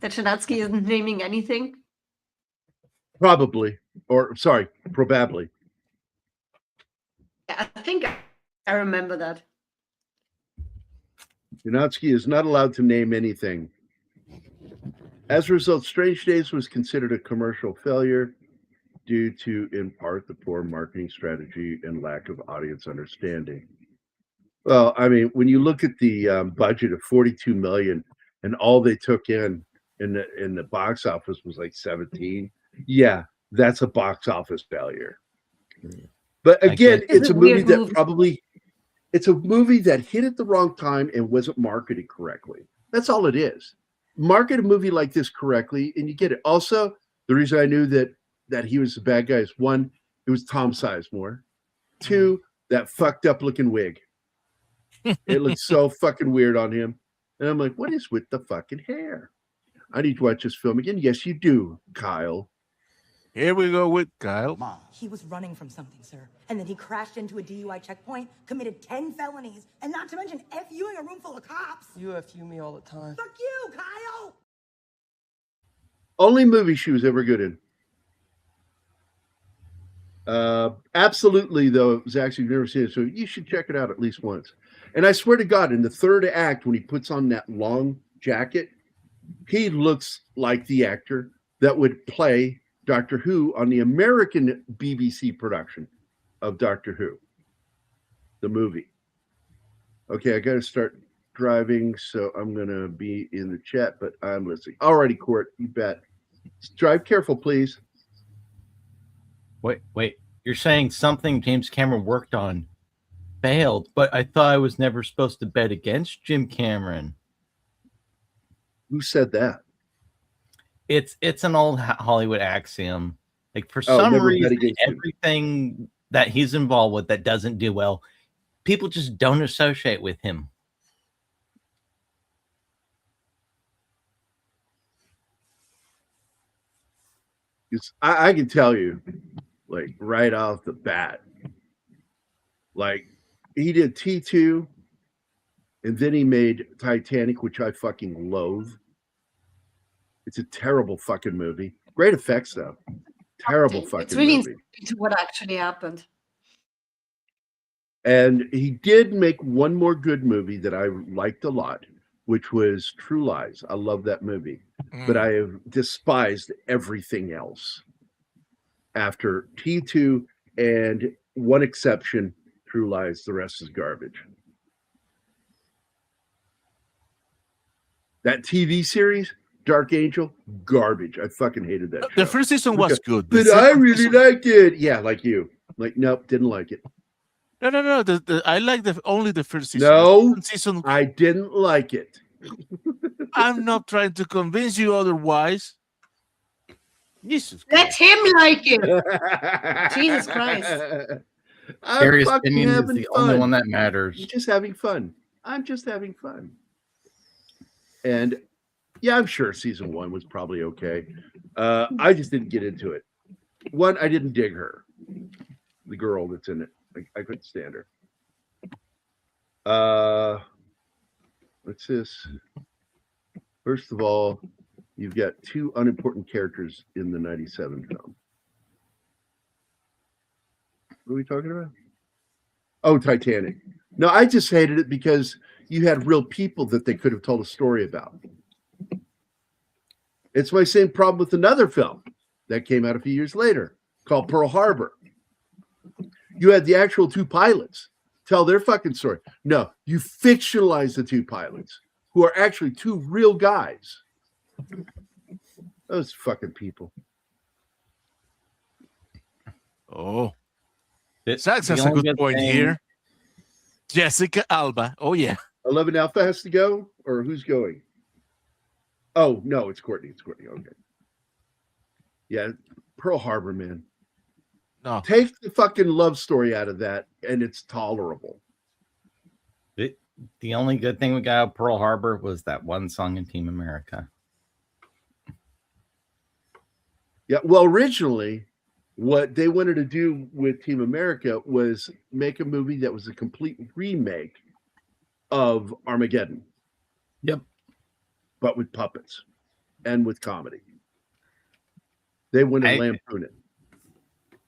That Shanatsky isn't naming anything? Probably. Or, sorry, probably. I think I remember that. Shanatsky is not allowed to name anything. As a result, Strange Days was considered a commercial failure due to, in part, the poor marketing strategy and lack of audience understanding. Well, I mean, when you look at the budget of $42 million and all they took in the box office was like 17, yeah, that's a box office failure. But again, it's a movie that it's a movie that hit at the wrong time and wasn't marketed correctly. That's all it is. Market a movie like this correctly, and you get it. Also, the reason I knew that he was the bad guy is, 1, it was Tom Sizemore. 2, that fucked up looking wig. It looked so fucking weird on him. And I'm like, what is with the fucking hair? I need to watch this film again. Yes, you do, Kyle. Here we go with Kyle. He was running from something, sir. And then he crashed into a DUI checkpoint, committed 10 felonies, and not to mention FUing a room full of cops. You FU me all the time. Fuck you, Kyle! Only movie she was ever good in. Absolutely, though, Zach, you've never seen it, so you should check it out at least once. And I swear to God, in the third act, when he puts on that long jacket, he looks like the actor that would play Doctor Who on the American BBC production of Doctor Who, the movie. Okay, I got to start driving, so I'm going to be in the chat, but I'm listening. Alrighty, Court, you bet. Drive careful, please. Wait. You're saying something James Cameron worked on failed, but I thought I was never supposed to bet against Jim Cameron. Who said that? It's an old Hollywood axiom. Like, for some reason, everything that he's involved with that doesn't do well, people just don't associate with him. I can tell you, like right off the bat, like he did T2, and then he made Titanic, which I fucking loathe. It's a terrible fucking movie. Great effects though. Terrible fucking It's really movie. to what actually happened. And he did make one more good movie that I liked a lot, which was True Lies. I love that movie. But I have despised everything else after T2 and one exception, True Lies. The rest is garbage. That TV series, Dark Angel, garbage. I fucking hated that show. The first season was good. But I really liked it. Yeah, like you. Like, nope, didn't like it. No. I like only the first season. No, the season, I didn't like it. I'm not trying to convince you otherwise. Jesus Let him like it. Jesus Christ. Gary's opinion is the only one that matters. I'm just having fun. And yeah, I'm sure season 1 was probably okay. I just didn't get into it. One, I didn't dig her. The girl that's in it. I couldn't stand her. What's this? First of all, you've got 2 unimportant characters in the 97 film. What are we talking about? Oh, Titanic. No, I just hated it because you had real people that they could have told a story about. It's my same problem with another film that came out a few years later called Pearl Harbor. You had the actual 2 pilots tell their fucking story. No, you fictionalize the 2 pilots who are actually 2 real guys. Those fucking people. Oh. Sax has a good point here. Jessica Alba. Oh, yeah. 11 Alpha has to go? Or who's going? Oh, no, it's Courtney. Okay. Yeah, Pearl Harbor, man. No. Take the fucking love story out of that, and it's tolerable. The only good thing we got out of Pearl Harbor was that one song in Team America. Yeah, well, originally, what they wanted to do with Team America was make a movie that was a complete remake of Armageddon. Yep. But with puppets and with comedy. They wanted to lampoon it.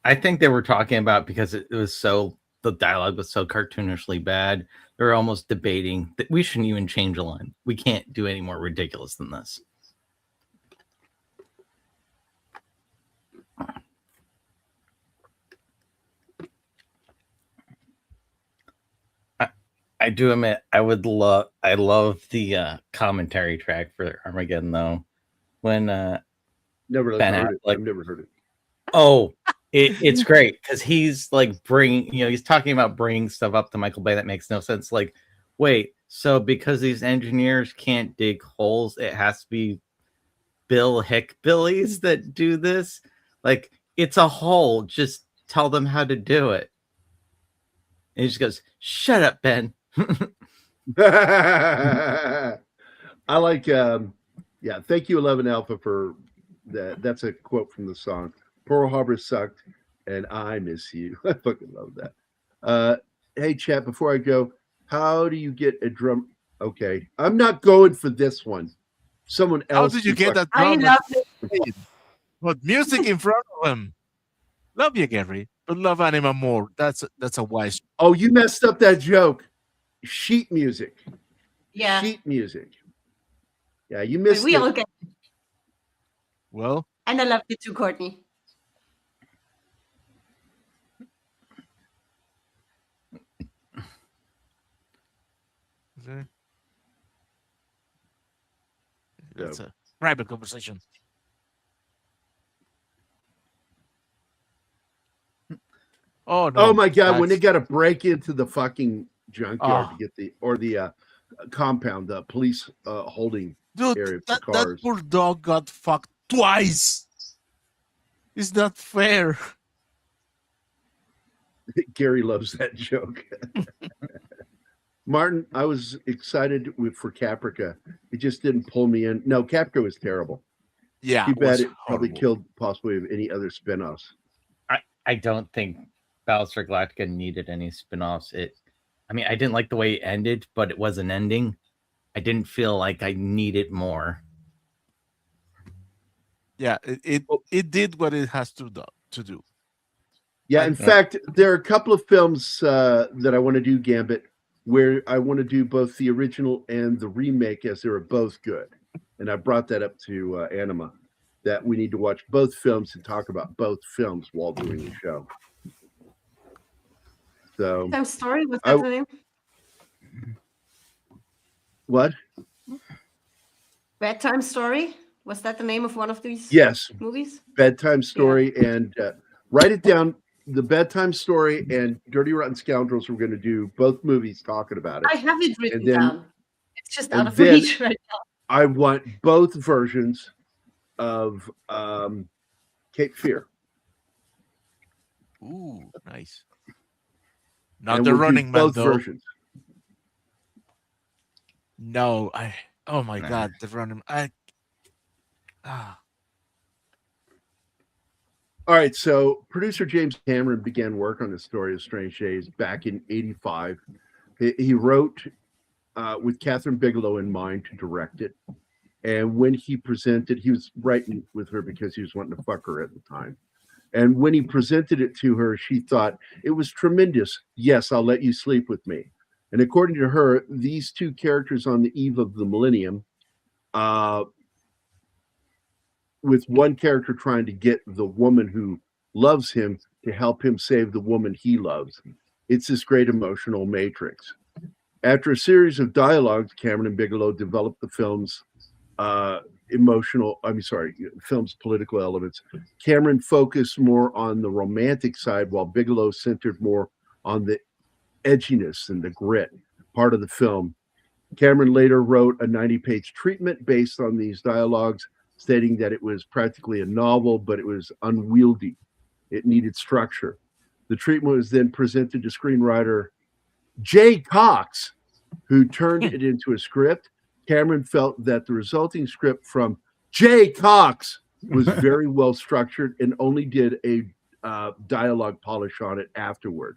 I think they were talking about because it was so, the dialogue was so cartoonishly bad. They were almost debating that we shouldn't even change a line. We can't do any more ridiculous than this. I do admit I love the commentary track for Armageddon though. When never heard it. I've never heard it. Oh, it's great because he's like he's talking about bringing stuff up to Michael Bay that makes no sense. Like, wait, so because these engineers can't dig holes, it has to be Bill Hickbillies that do this? Like, it's a hole. Just tell them how to do it. And he just goes, "Shut up, Ben." I like thank you 11 Alpha for that. That's a quote from the song. Pearl Harbor sucked and I miss you. I fucking love that. Hey chat, before I go, how do you get a drum? Okay, I'm not going for this one. Someone else. How did you get that drum? I love it. Put music in front of him. Love you, Gary, but love Anima more. That's a wise. Oh, you messed up that joke. Sheet music. Yeah. Sheet music. Yeah, you missed we it. all get it. Well. And I love you too, Courtney. That's a private conversation. Oh no! Oh my god! When they got to break into the fucking junkyard to get the compound, the police holding area for cars. That poor dog got fucked twice. It's not fair. Gary loves that joke. Martin, I was excited for Caprica. It just didn't pull me in. No, Caprica was terrible. Yeah, Too it bad was it probably horrible. killed possibly of any other spinoffs. I don't think Battlestar Galactica needed any spin-offs. I mean, I didn't like the way it ended, but it was an ending. I didn't feel like I needed more. Yeah, it did what it has to do. Yeah, in fact, there are a couple of films that I want to do, Gambit, where I want to do both the original and the remake, as they were both good. And I brought that up to Anima, that we need to watch both films and talk about both films while doing the show. So, Bedtime Story, was that the name? What? Bedtime Story? Was that the name of one of these movies? Bedtime Story, and write it down. The Bedtime Story and Dirty Rotten Scoundrels, we're going to do both movies talking about it. I have it written then, down. It's just out of reach right now. I want both versions of Cape Fear. Ooh, nice. Not the Running Man, both though. versions. No, oh my God, the Running Man. All right, so producer James Cameron began work on the story of Strange Days back in '85. He wrote with Kathryn Bigelow in mind to direct it. And when he presented, he was writing with her because he was wanting to fuck her at the time. And when he presented it to her, she thought it was tremendous. Yes, I'll let you sleep with me. And according to her, these two characters on the eve of the millennium, with one character trying to get the woman who loves him to help him save the woman he loves. It's this great emotional matrix. After a series of dialogues, Cameron and Bigelow developed the film's film's political elements. Cameron focused more on the romantic side, while Bigelow centered more on the edginess and the grit part of the film. Cameron later wrote a 90-page treatment based on these dialogues, stating that it was practically a novel, but it was unwieldy. It needed structure. The treatment was then presented to screenwriter Jay Cox, who turned it into a script. Cameron felt that the resulting script from Jay Cox was very well structured and only did a dialogue polish on it afterward.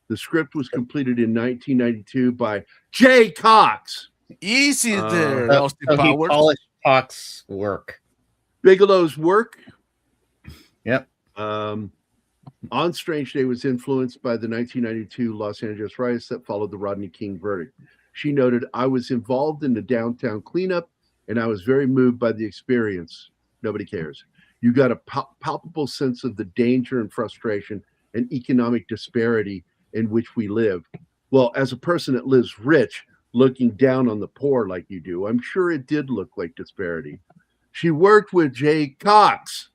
The script was completed in 1992 by Jay Cox. Easy there, Austin so Powers. He polished Cox's work. Bigelow's work. Yep. On Strange Day was influenced by the 1992 Los Angeles riots that followed the Rodney King verdict. She noted, I was involved in the downtown cleanup, and I was very moved by the experience. Nobody cares. You got a palpable sense of the danger and frustration and economic disparity in which we live. Well, as a person that lives rich, looking down on the poor like you do, I'm sure it did look like disparity. She worked with Jay Cox,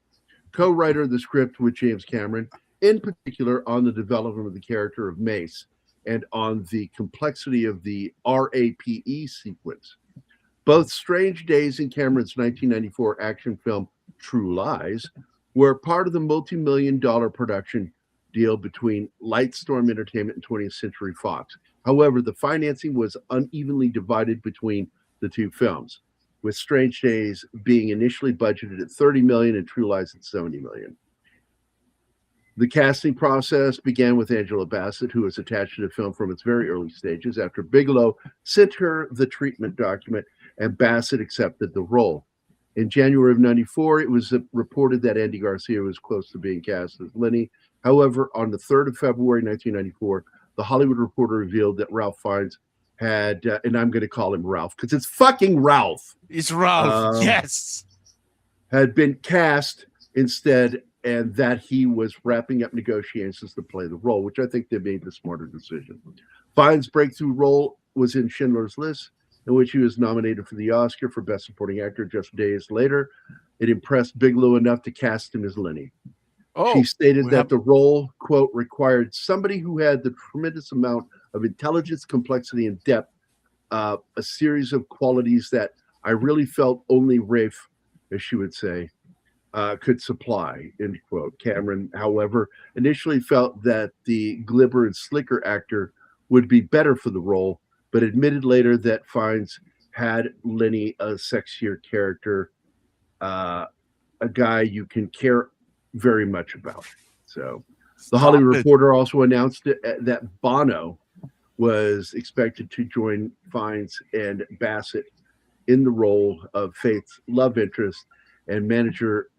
co-writer of the script with James Cameron, in particular on the development of the character of Mace and on the complexity of the RAPE sequence. Both Strange Days and Cameron's 1994 action film True Lies were part of the multi-million-dollar production deal between Lightstorm Entertainment and 20th Century Fox. However, the financing was unevenly divided between the two films, with Strange Days being initially budgeted at $30 million and True Lies at $70 million. The casting process began with Angela Bassett, who was attached to the film from its very early stages, after Bigelow sent her the treatment document and Bassett accepted the role. In January of '94, it was reported that Andy Garcia was close to being cast as Lenny. However, on the 3rd of February, 1994, The Hollywood Reporter revealed that Ralph Fiennes had, and I'm going to call him Ralph because it's fucking Ralph. It's Ralph, yes. Had been cast instead, and that he was wrapping up negotiations to play the role, which I think they made the smarter decision. Fiennes' breakthrough role was in Schindler's List, in which he was nominated for the Oscar for Best Supporting Actor just days later. It impressed Bigelow enough to cast him as Lenny. She stated that the role, quote, required somebody who had the tremendous amount of intelligence, complexity, and depth, a series of qualities that I really felt only Rafe, as she would say, could supply, end quote. Cameron, however, initially felt that the glibber and slicker actor would be better for the role, but admitted later that Fiennes had Lenny a sexier character, a guy you can care very much about. So the Hollywood Reporter also announced that Bono was expected to join Fiennes and Bassett in the role of Faith's love interest and manager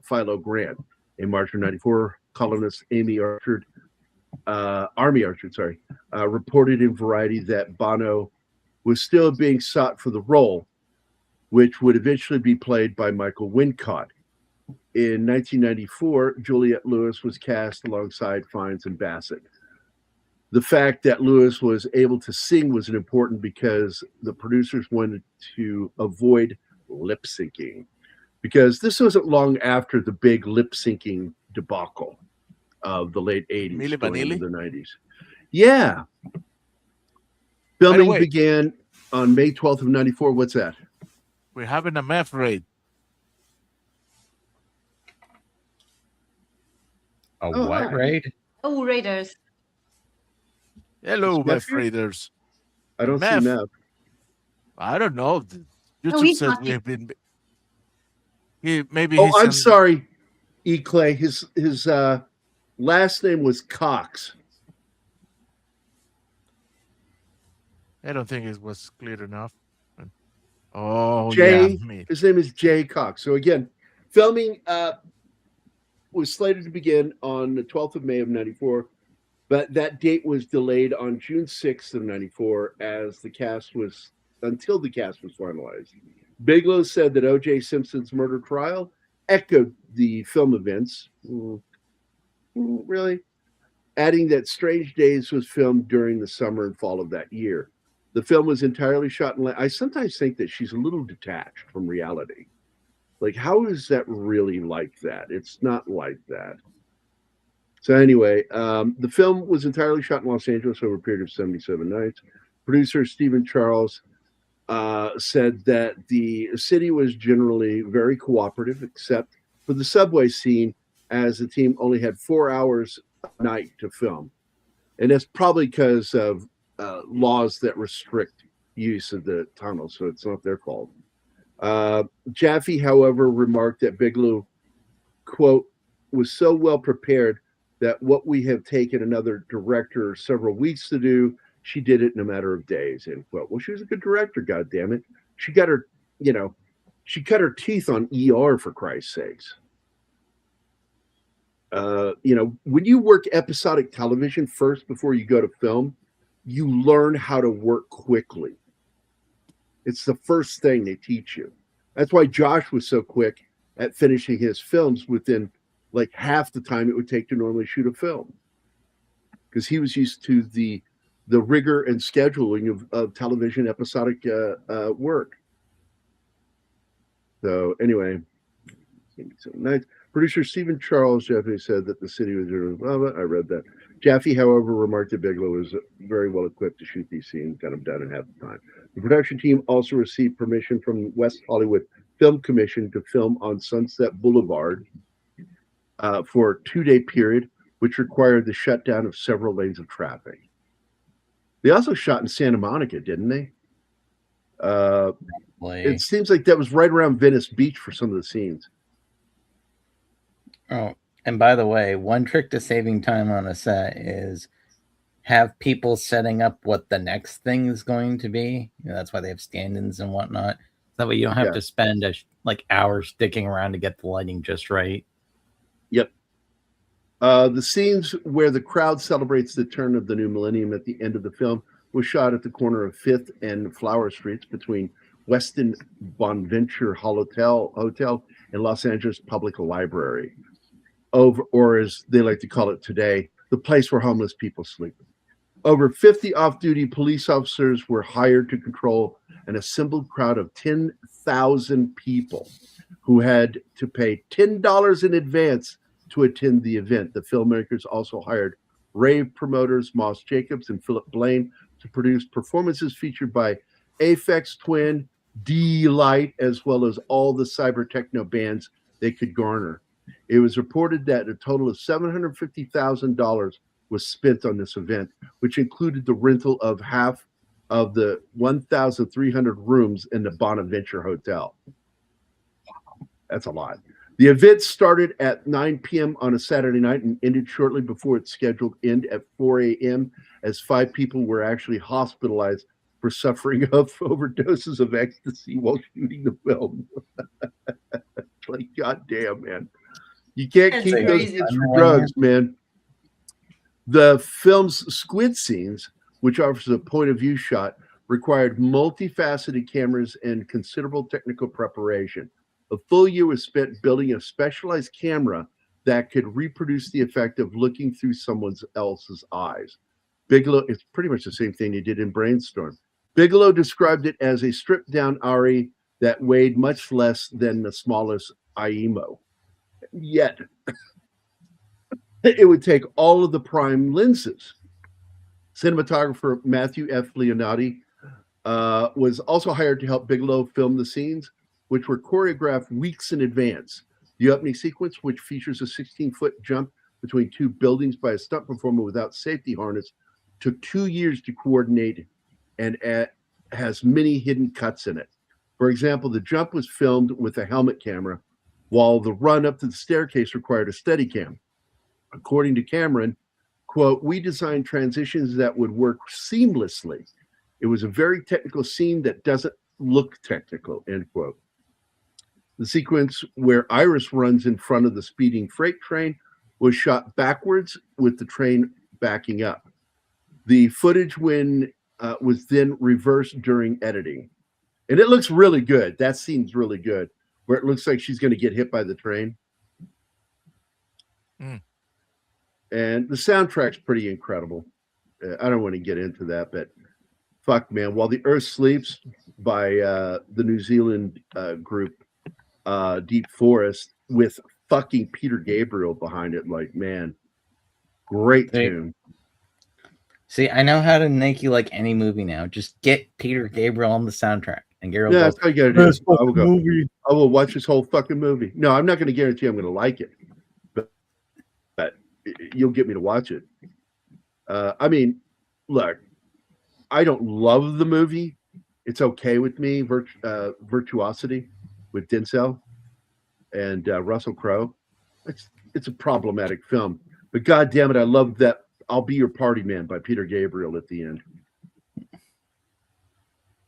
Philo Grant. In March of '94, columnist Army Archer, reported in Variety that Bono was still being sought for the role, which would eventually be played by Michael Wincott. In 1994, Juliette Lewis was cast alongside Fiennes and Bassett. The fact that Lewis was able to sing was important because the producers wanted to avoid lip syncing, because this wasn't long after the big lip syncing debacle of the late 80s, going into the 90s. Yeah. Filming began on May 12th of 94. What's that? We're having a meth raid. What raid? Oh, Raiders. Hello, meth raiders. I don't see meth. I don't know. YouTube he's says not. we have been. Maybe. Oh, I'm sorry, E. Clay. His last name was Cox. I don't think it was clear enough. Oh, Jay. yeah. His name is Jay Cox. So again, filming was slated to begin on the 12th of May of '94, but that date was delayed on June 6th of '94 as until the cast was finalized. Bigelow said that O.J. Simpson's murder trial echoed the film events. Really? Adding that Strange Days was filmed during the summer and fall of that year. The film was entirely shot in. I sometimes think that she's a little detached from reality. Like, how is that really like that? It's not like that. So anyway, the film was entirely shot in Los Angeles over a period of 77 nights. Producer Stephen Charles said that the city was generally very cooperative, except for the subway scene, as the team only had 4 hours a night to film. And that's probably because of laws that restrict use of the tunnel, so it's not their fault. Jaffe, however, remarked that Bigelow, quote, was so well prepared that what we have taken another director several weeks to do, she did it in a matter of days, end quote. Well, she was a good director, goddammit. She got her, she cut her teeth on ER, for Christ's sakes. When you work episodic television first before you go to film, you learn how to work quickly. It's the first thing they teach you. That's why Josh was so quick at finishing his films within like half the time it would take to normally shoot a film, because he was used to the rigor and scheduling of television episodic work. So anyway, producer Stephen Charles Jaffe said that the city was. I read that. Jaffe, however, remarked that Bigelow was very well equipped to shoot these scenes, got them done in half the time. The production team also received permission from the West Hollywood Film Commission to film on Sunset Boulevard for a 2-day period, which required the shutdown of several lanes of traffic. They also shot in Santa Monica, didn't they? It seems like that was right around Venice Beach for some of the scenes. Oh, and by the way, one trick to saving time on a set is have people setting up what the next thing is going to be. That's why they have stand-ins and whatnot. That way you don't have to spend hours sticking around to get the lighting just right. Yep. The scenes where the crowd celebrates the turn of the new millennium at the end of the film was shot at the corner of 5th and Flower Streets between Westin Bonventure Hotel and Los Angeles Public Library. Or as they like to call it today, the place where homeless people sleep. Over 50 off-duty police officers were hired to control an assembled crowd of 10,000 people who had to pay $10 in advance to attend the event. The filmmakers also hired rave promoters Moss Jacobs and Philip Blaine to produce performances featured by Aphex Twin, D-Light, as well as all the cyber techno bands they could garner. It was reported that a total of $750,000 was spent on this event, which included the rental of half of the 1,300 rooms in the Bonaventure Hotel. That's a lot. The event started at 9 p.m. on a Saturday night and ended shortly before its scheduled end at 4 a.m. as 5 people were actually hospitalized for suffering of overdoses of ecstasy while shooting the film. Like, goddamn, man. You can't That's keep those crazy. kids for drugs, man. The film's squid scenes, which offers a point of view shot, required multifaceted cameras and considerable technical preparation. A full year was spent building a specialized camera that could reproduce the effect of looking through someone else's eyes. Bigelow, it's pretty much the same thing he did in Brainstorm. Bigelow described it as a stripped-down Ari that weighed much less than the smallest IEMO. Yet, it would take all of the prime lenses. Cinematographer Matthew F. Leonardi was also hired to help Bigelow film the scenes, which were choreographed weeks in advance. The opening sequence, which features a 16-foot jump between 2 buildings by a stunt performer without safety harness, took 2 years to coordinate and has many hidden cuts in it. For example, the jump was filmed with a helmet camera, while the run up to the staircase required a Steadicam. According to Cameron, quote, "We designed transitions that would work seamlessly. It was a very technical scene that doesn't look technical," end quote. The sequence where Iris runs in front of the speeding freight train was shot backwards with the train backing up. The footage was then reversed during editing. And it looks really good. That scene's really good, where it looks like she's going to get hit by the train. Mm. And the soundtrack's pretty incredible. I don't want to get into that, but fuck, man. While the Earth Sleeps by the New Zealand group Deep Forest with fucking Peter Gabriel behind it. Like, man, great tune. See, I know how to make you like any movie now. Just get Peter Gabriel on the soundtrack. And Gabriel Yeah, goes, that's how you gotta do it. I will watch this whole fucking movie. No, I'm not going to guarantee I'm going to like it, but you'll get me to watch it. I mean, look, I don't love the movie. It's okay with me. Virtuosity with Denzel and Russell Crowe. It's a problematic film, but God damn it, I love that "I'll Be Your Party Man" by Peter Gabriel at the end.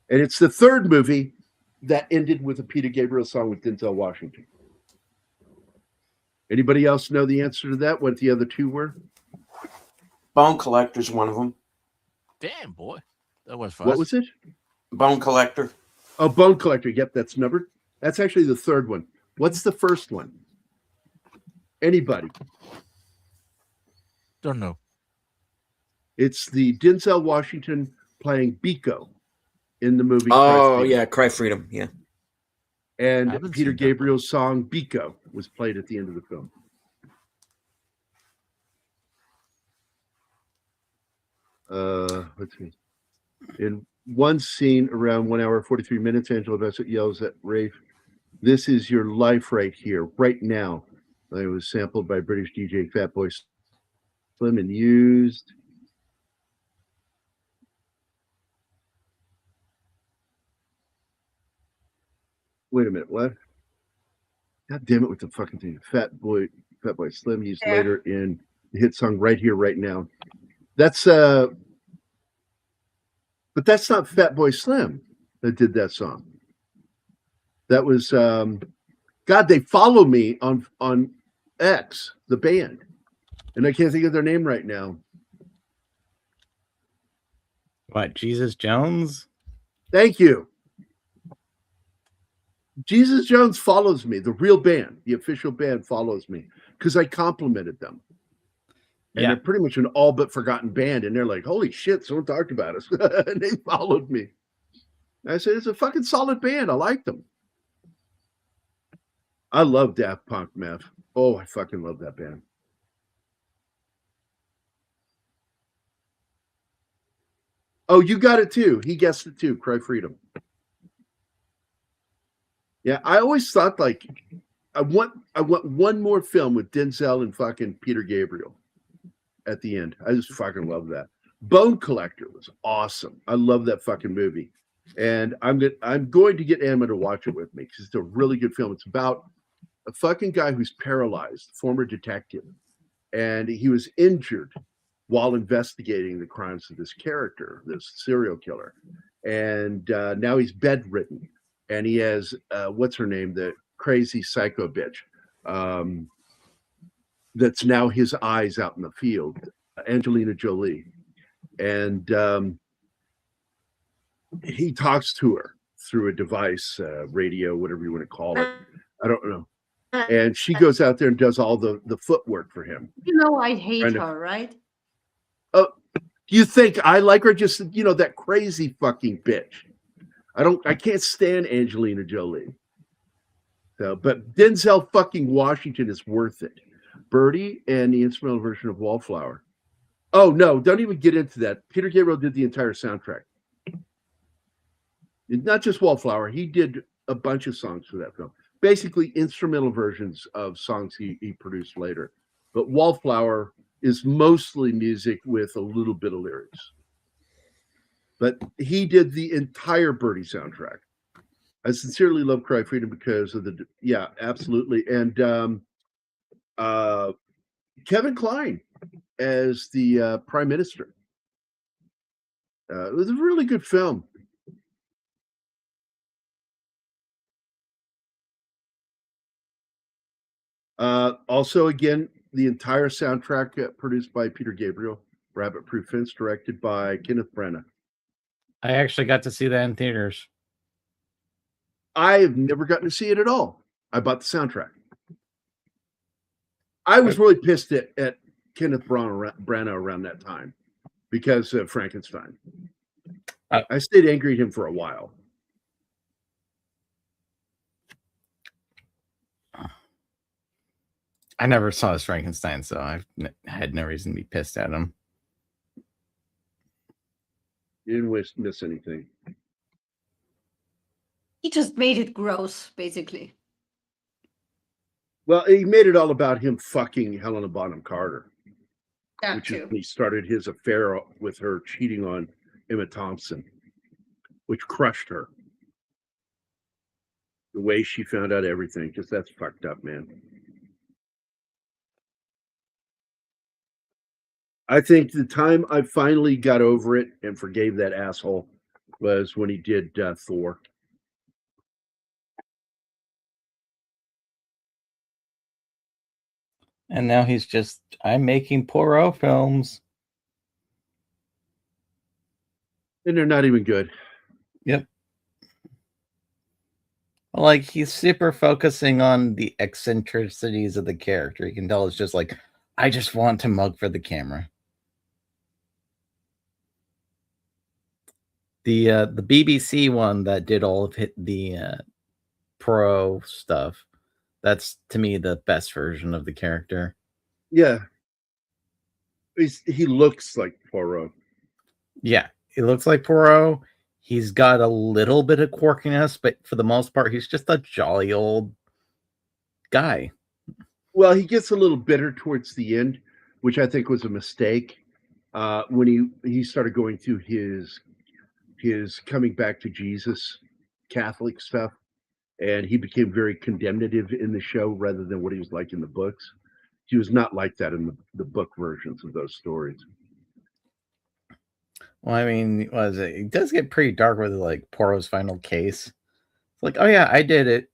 And it's the third movie that ended with a Peter Gabriel song with Denzel Washington. Anybody else know the answer to that? What the other two were? Bone Collector's one of them. Damn, boy. That was fast. What was it? Bone Collector. Oh, Bone Collector. Yep, that's numbered. That's actually the third one. What's the first one? Anybody? Don't know. It's the Denzel Washington playing Biko in the movie. Oh, yeah, Cry Freedom. Yeah. And Peter Gabriel's song Biko was played at the end of the film. Let's see. In one scene around 1 hour, 43 minutes, Angela Bassett yells at Rafe, "This is your life right here, right now." It was sampled by British DJ Fatboy Slim and used. Wait a minute, what? God damn it with the fucking thing. Fatboy Slim used later in the hit song Right Here, Right Now. That's but that's not Fatboy Slim that did that song. That was God, They Follow Me on X, the band. And I can't think of their name right now. What, Jesus Jones? Thank you. Jesus Jones follows me. The real band, the official band follows me because I complimented them. And they're pretty much an all but forgotten band. And they're like, holy shit, someone talked about us. And they followed me. And I said, it's a fucking solid band. I like them. I love Daft Punk, Mev. Oh, I fucking love that band. Oh, you got it too. He guessed it too. Cry Freedom. Yeah, I always thought like I want one more film with Denzel and fucking Peter Gabriel at the end. I just fucking love that. Bone Collector was awesome. I love that fucking movie, and I'm going to get Emma to watch it with me because it's a really good film. It's about a fucking guy who's paralyzed, former detective, and he was injured while investigating the crimes of this character, this serial killer, and now he's bedridden, and he has what's her name, the crazy psycho bitch, that's now his eyes out in the field, Angelina Jolie. And he talks to her through a device, radio, whatever you want to call it. I don't know. And she goes out there and does all the footwork for him. You know, I hate her, right? Oh, you think I like her? Just, you know, that crazy fucking bitch. I can't stand Angelina Jolie. So, but Denzel fucking Washington is worth it. Birdie and the instrumental version of Wallflower. Oh, no, don't even get into that. Peter Gabriel did the entire soundtrack. Not just Wallflower. He did a bunch of songs for that film. Basically, instrumental versions of songs he produced later. But Wallflower is mostly music with a little bit of lyrics. But he did the entire Birdie soundtrack. I sincerely love Cry Freedom because of the... Yeah, absolutely. And Kevin Kline as the Prime Minister. It was a really good film. Also, again, the entire soundtrack produced by Peter Gabriel, Rabbit Proof Fence, directed by Kenneth Branagh. I actually got to see that in theaters. I've never gotten to see it at all. I bought the soundtrack. I was really pissed at Kenneth Branagh around that time because of Frankenstein. I stayed angry at him for a while. I never saw his Frankenstein, so I had no reason to be pissed at him. You didn't miss anything. He just made it gross, basically. Well, he made it all about him fucking Helena Bonham Carter. That which too. is when he started his affair with her cheating on Emma Thompson, which crushed her. The way she found out everything, because that's fucked up, man. I think the time I finally got over it and forgave that asshole was when he did Thor. And now he's just, I'm making Poirot films. And they're not even good. Yep. Like, he's super focusing on the eccentricities of the character. You can tell it's just like, I just want to mug for the camera. The BBC one that did all of the pro stuff, that's to me the best version of the character. Yeah. He looks like Poirot. Yeah, he looks like Poirot. He's got a little bit of quirkiness, but for the most part, he's just a jolly old guy. Well, he gets a little bitter towards the end, which I think was a mistake. When he started going through his coming back to Jesus Catholic stuff, and he became very condemnative in the show rather than what he was like in the books. He was not like that in the book versions of those stories. Well, I mean, it does get pretty dark with like Poirot's final case. It's like, oh yeah, I did it.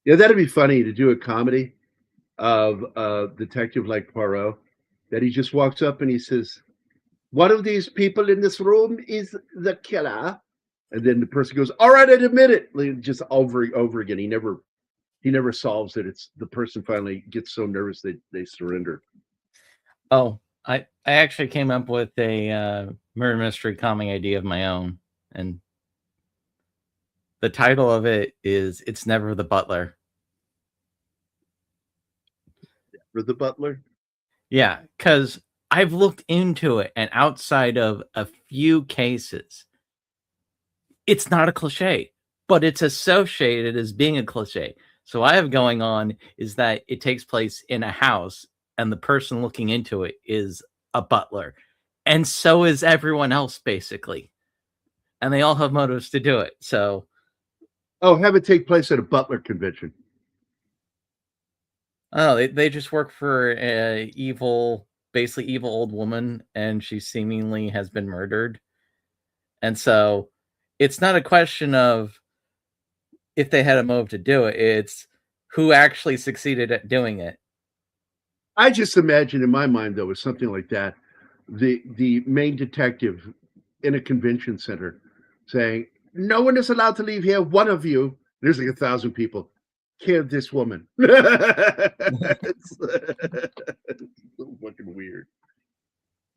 Yeah, that'd be funny to do a comedy of a detective like Poirot, that he just walks up and he says, one of these people in this room is the killer. And then the person goes, all right, I admit it. Like, just over again. He never solves it. It's the person finally gets so nervous they surrender. Oh, I actually came up with a murder mystery comic idea of my own. And the title of it is It's Never the Butler. For the butler? Yeah, because I've looked into it, and outside of a few cases, it's not a cliche, but it's associated as being a cliche. So what I have going on is that it takes place in a house, and the person looking into it is a butler, and so is everyone else basically, and they all have motives to do it. So, have it take place at a butler convention. oh, they just work for a basically evil old woman, and she seemingly has been murdered, and so it's not a question of if they had a motive to do it; it's who actually succeeded at doing it. I just imagine in my mind, though, with something like that, the main detective in a convention center saying, "No one is allowed to leave here. One of you." There's like 1,000 people. Kill this woman. It's so fucking weird.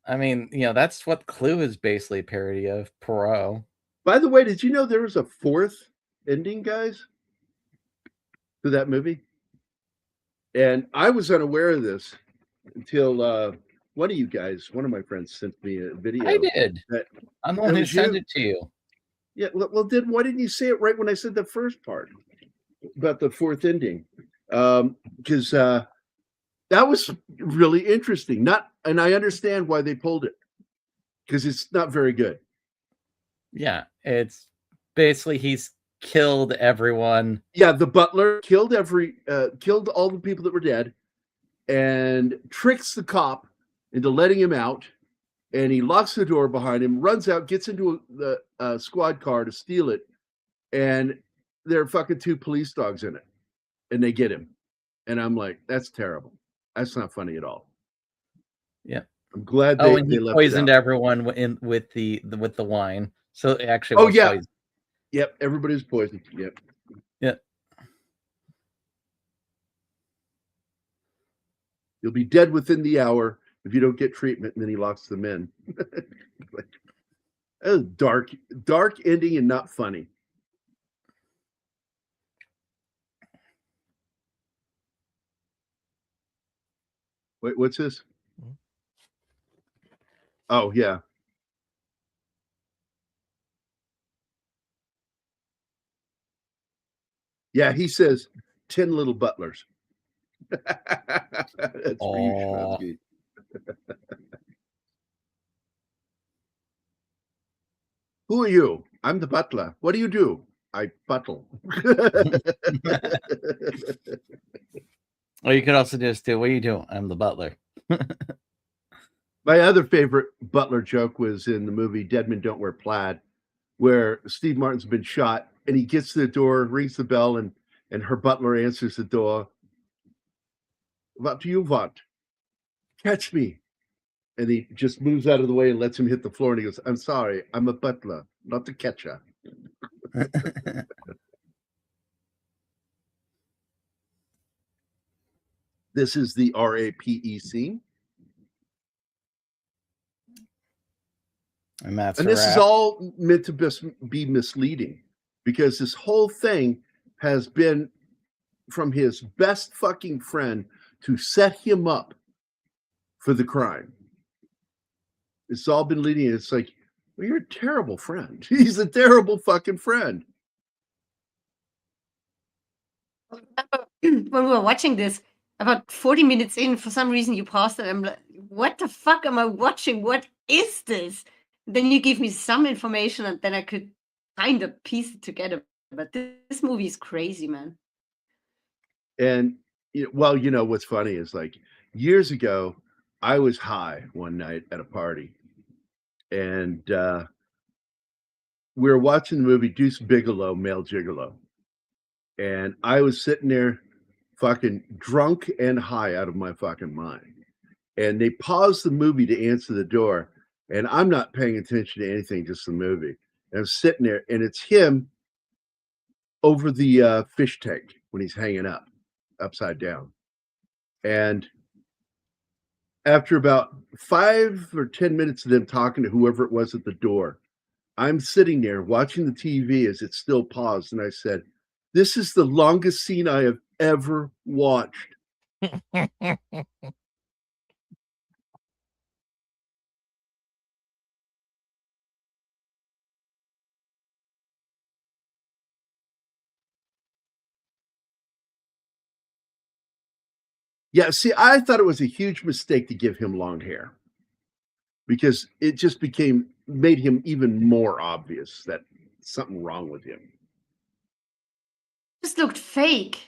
I mean, that's what Clue is basically a parody of, Poirot. By the way, did you know there was a fourth ending, guys, to that movie? And I was unaware of this until one of my friends sent me a video. I did. I'm the one who sent it to you. Yeah, well, why didn't you say it right when I said the first part about the fourth ending? Because that was really interesting. And I understand why they pulled it, because it's not very good. Yeah, it's basically he's killed everyone. Yeah, the butler killed all the people that were dead, and tricks the cop into letting him out, and he locks the door behind him, runs out, gets into the squad car to steal it, and there are fucking 2 police dogs in it, and they get him, and I'm like, that's terrible. That's not funny at all. Yeah, I'm glad and he left poisoned it out. everyone with the wine. So it actually was poison. Yep, everybody's poisoned. Yep. You'll be dead within the hour if you don't get treatment. And then he locks them in. Like, that was dark ending and not funny. Wait, what's this? Oh, yeah. Yeah, he says 10 little butlers. That's for you, Schmutzky. Who are you? I'm the butler. What do you do? I buttle. Or you could also just do, what do you do? I'm the butler. My other favorite butler joke was in the movie Dead Men Don't Wear Plaid, where Steve Martin's been shot, and he gets to the door, rings the bell, and her butler answers the door. What do you want? Catch me. And he just moves out of the way and lets him hit the floor, and he goes, I'm sorry, I'm a butler, not a catcher. This is the RAPE scene. And this is all meant to be misleading, because this whole thing has been from his best fucking friend to set him up for the crime. It's all been leading. It's like, well, you're a terrible friend. He's a terrible fucking friend. When we were watching this, about 40 minutes in, for some reason you paused it. I'm like, what the fuck am I watching? What is this? Then you give me some information, and then I could kind of piece it together. But this movie is crazy, man. And well, what's funny is, like, years ago, I was high one night at a party, and we were watching the movie Deuce Bigelow, Male Gigolo, and I was sitting there fucking drunk and high out of my fucking mind, and they paused the movie to answer the door, and I'm not paying attention to anything, just the movie. And I'm sitting there, and it's him over the fish tank when he's hanging up upside down. And after about 5 or 10 minutes of them talking to whoever it was at the door, I'm sitting there watching the TV as it's still paused, and I said, this is the longest scene I have ever watched. Yeah, see, I thought it was a huge mistake to give him long hair because it just made him even more obvious that something wrong with him. Just looked fake.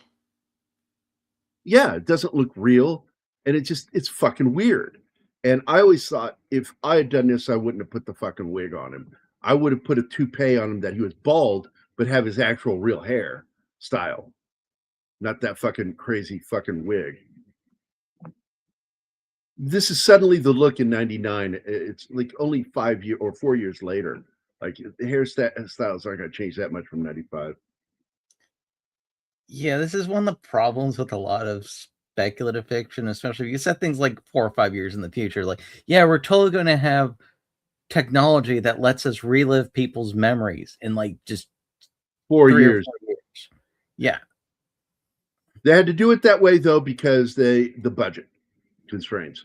Yeah, it doesn't look real, and it's fucking weird. And I always thought if I had done this, I wouldn't have put the fucking wig on him. I would have put a toupee on him that he was bald, but have his actual real hair style, not that fucking crazy fucking wig. This is suddenly the look in '99. It's like only 4 years later. Like the hairstyles aren't going to change that much from '95. Yeah, this is one of the problems with a lot of speculative fiction, especially if you set things like 4 or 5 years in the future. Like, yeah, we're totally going to have technology that lets us relive people's memories in like just 4 years. 4 years. Yeah. They had to do it that way though because the budget constraints.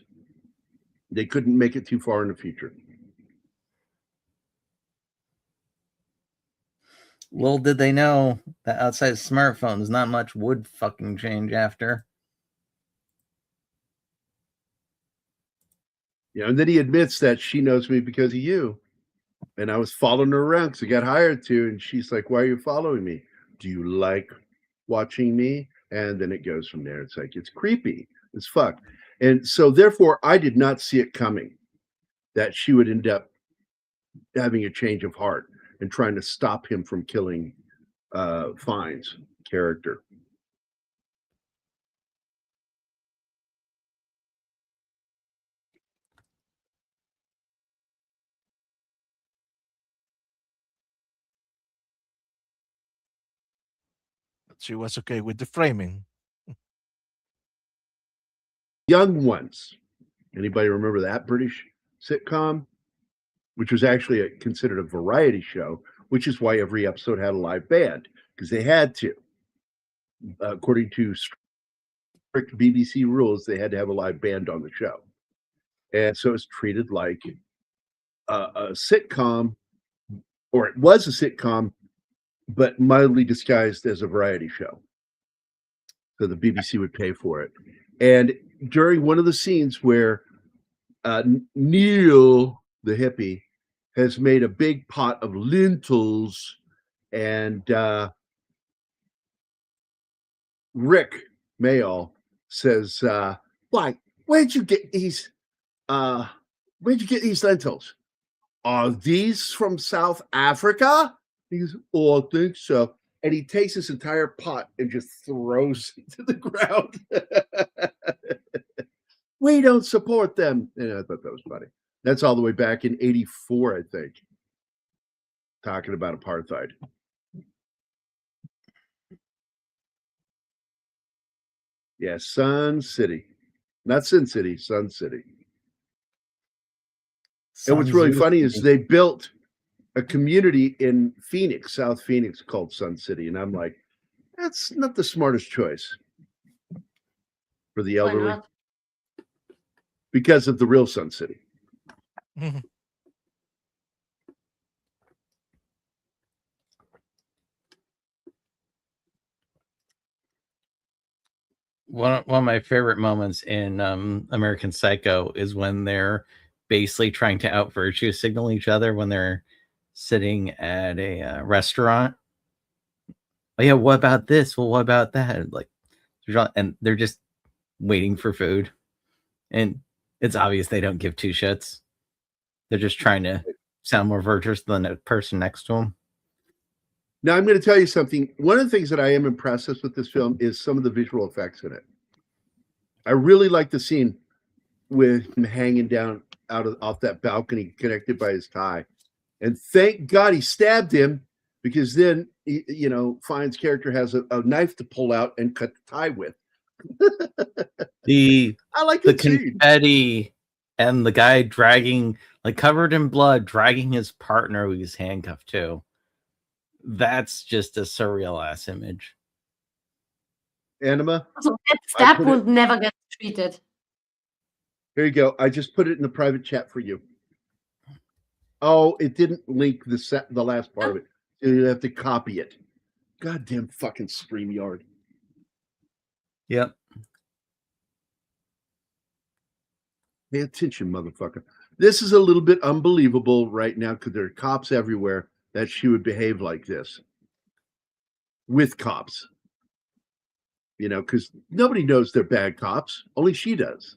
They couldn't make it too far in the future. Little did they know that outside of smartphones, not much would fucking change after. Yeah, and then he admits that she knows me because of you. And I was following her around because I got hired to. And she's like, why are you following me? Do you like watching me? And then it goes from there. It's like, it's creepy as fuck. And so therefore, I did not see it coming that she would end up having a change of heart and trying to stop him from killing Fiennes' character. But she was okay with the framing. Young Ones. Anybody remember that British sitcom? Which was actually considered a variety show, which is why every episode had a live band, because they had to. According to strict BBC rules, they had to have a live band on the show. And so it's treated like a sitcom, or it was a sitcom, but mildly disguised as a variety show. So the BBC would pay for it. And during one of the scenes where Neil, the hippie, has made a big pot of lentils, and Rick Mayall says, "Why? Where'd you get these? Where'd you get these lentils? Are these from South Africa?" He goes, "Oh, I think so." And he takes this entire pot and just throws it to the ground. We don't support them. And I thought that was funny. That's all the way back in '84, I think. Talking about apartheid. Yeah, Sun City. Not Sin City, Sun City. And what's really funny is they built a community in Phoenix, South Phoenix, called Sun City. And I'm like, that's not the smartest choice for the elderly. Because of the real Sun City. One of my favorite moments in American Psycho is when they're basically trying to out virtue signal each other when they're sitting at a restaurant. Oh yeah, what about this? Well, what about that? Like, and they're just waiting for food, and it's obvious they don't give two shits. They're just trying to sound more virtuous than the person next to them. Now, I'm going to tell you something. One of the things that I am impressed with this film is some of the visual effects in it. I really like the scene with him hanging down off that balcony connected by his tie. And thank God he stabbed him, because then, Fiennes' character has a knife to pull out and cut the tie with. I like the confetti and the guy dragging, like covered in blood, dragging his partner who he's handcuffed to. That's just a surreal ass image. Anima? So that stab wound never gets treated. Here you go. I just put it in the private chat for you. Oh, it didn't link the last part of it. You have to copy it. Goddamn fucking StreamYard. Yep. Pay attention, motherfucker. This is a little bit unbelievable right now because there are cops everywhere that she would behave like this with cops. You know, because nobody knows they're bad cops. Only she does.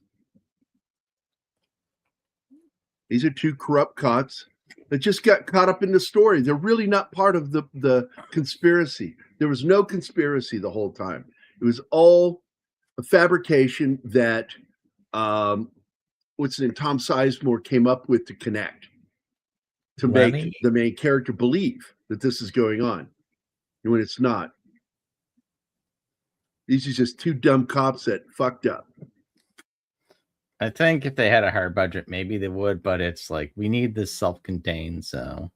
These are two corrupt cops that just got caught up in the story. They're really not part of the conspiracy. There was no conspiracy the whole time. It was all a fabrication that what's his name? Tom Sizemore came up with to connect, to make the main character believe that this is going on when it's not. These are just two dumb cops that fucked up. I think if they had a higher budget, maybe they would, but it's like, we need this self-contained, so.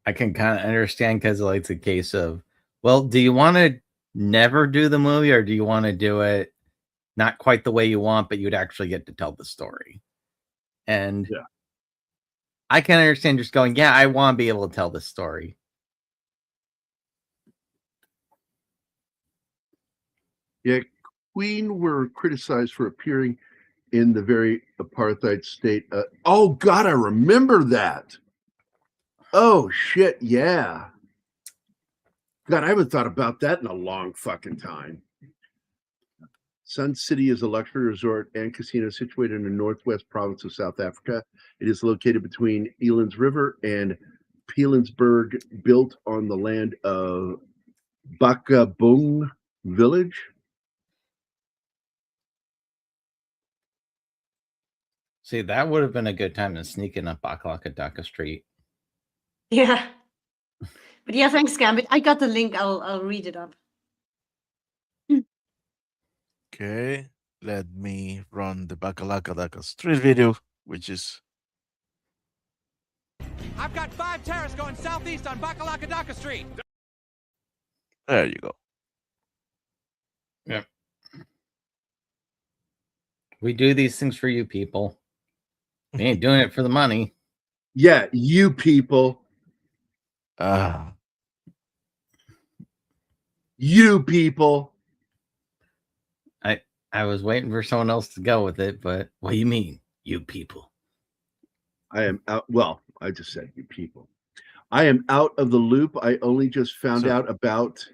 I can kind of understand because like it's a case of, well, do you want to never do the movie or do you want to do it not quite the way you want, but you'd actually get to tell the story? And yeah. I can understand just going, yeah, I want to be able to tell this story. Yeah, Queen were criticized for appearing in the very apartheid state. Oh, God, I remember that. Oh, shit, yeah. God, I haven't thought about that in a long fucking time. Sun City is a luxury resort and casino situated in the northwest province of South Africa. It is located between Elands River and Pilanesberg, built on the land of Bakabung village. See, that would have been a good time to sneak in up Bakalakadaka Street. Yeah. But yeah, thanks, Gambit. I got the link. I'll read it up. Okay, let me run the Bakalakadaka Street video, which is... I've got 5 terrorists going southeast on Bakalakadaka Street. There you go. Yep. We do these things for you people. We ain't doing it for the money. Yeah, you people. You people. I was waiting for someone else to go with it, but what do you mean, you people? I am out. Well, I just said you people. I am out of the loop. I only just found out about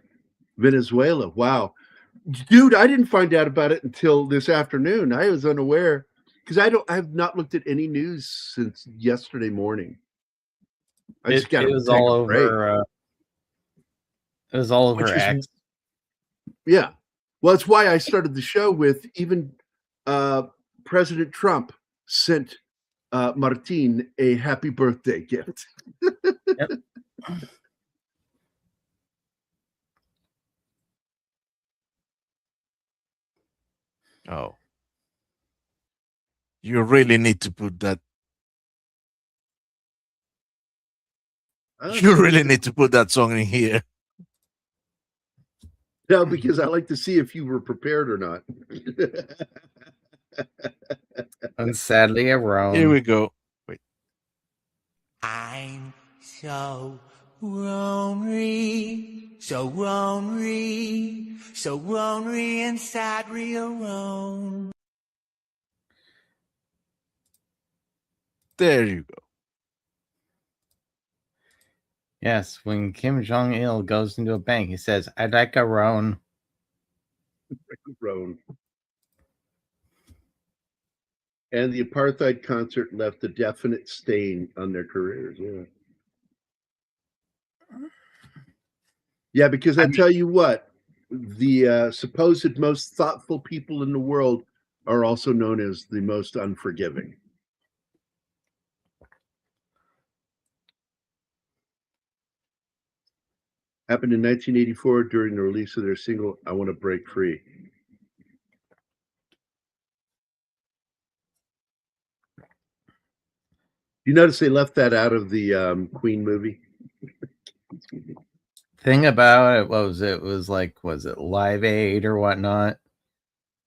Venezuela. Wow. Dude, I didn't find out about it until this afternoon. I was unaware because I have not looked at any news since yesterday morning. It was all over X. Yeah. Well, that's why I started the show with even President Trump sent Martin a happy birthday gift. Yep. Oh. You really need to put that. You really need to put that song in here. No, because I like to see if you were prepared or not. And sadly, I wrong. Here we go. Wait. I'm so lonely, so lonely, so lonely and sadly alone. There you go. Yes, when Kim Jong-il goes into a bank, he says, I'd like a Roan. Roan. And the apartheid concert left a definite stain on their careers. Yeah. Yeah, because I tell you what, the supposed most thoughtful people in the world are also known as the most unforgiving. Happened in 1984 during the release of their single, I Want to Break Free. You notice they left that out of the Queen movie? Thing about it, what was it? It was like, was it Live Aid or whatnot?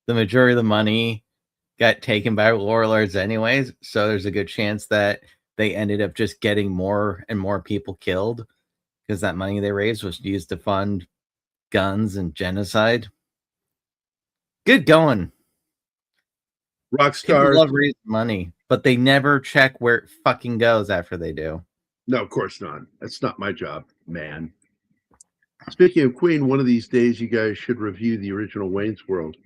The majority of the money got taken by warlords anyways, so there's a good chance that they ended up just getting more and more people killed because that money they raised was used to fund guns and genocide. Good going. Rock People stars. love raising money, but they never check where it fucking goes after they do. No, of course not. That's not my job, man. Speaking of Queen, one of these days you guys should review the original Wayne's World.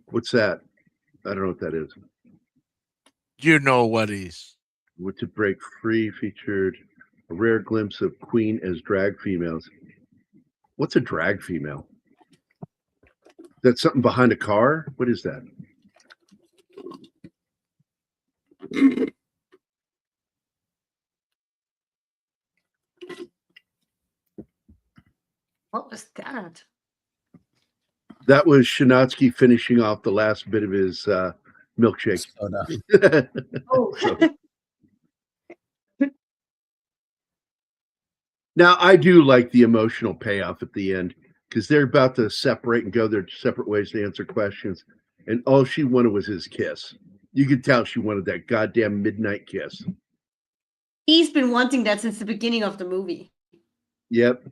What's that? I don't know what that is. You know what is. What to Break Free featured a rare glimpse of Queen as drag females. What's a drag female? That's something behind a car? What is that? What was that? That was Shinatsky finishing off the last bit of his milkshake. Oh. Now, I do like the emotional payoff at the end because they're about to separate and go their separate ways to answer questions. And all she wanted was his kiss. You could tell she wanted that goddamn midnight kiss. He's been wanting that since the beginning of the movie. Yep.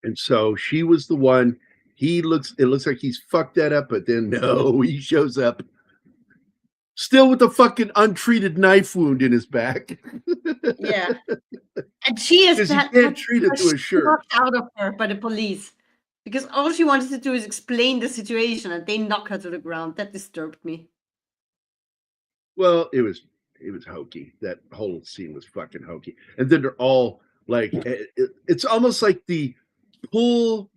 And so she was the one. It looks like he's fucked that up, but then no, he shows up still with the fucking untreated knife wound in his back. Yeah. And she is that can't treat it to a shirt. Knocked out of her by the police. Because all she wanted to do is explain the situation and they knock her to the ground. That disturbed me. Well, it was hokey. That whole scene was fucking hokey. And then they're all like, it's almost like the pool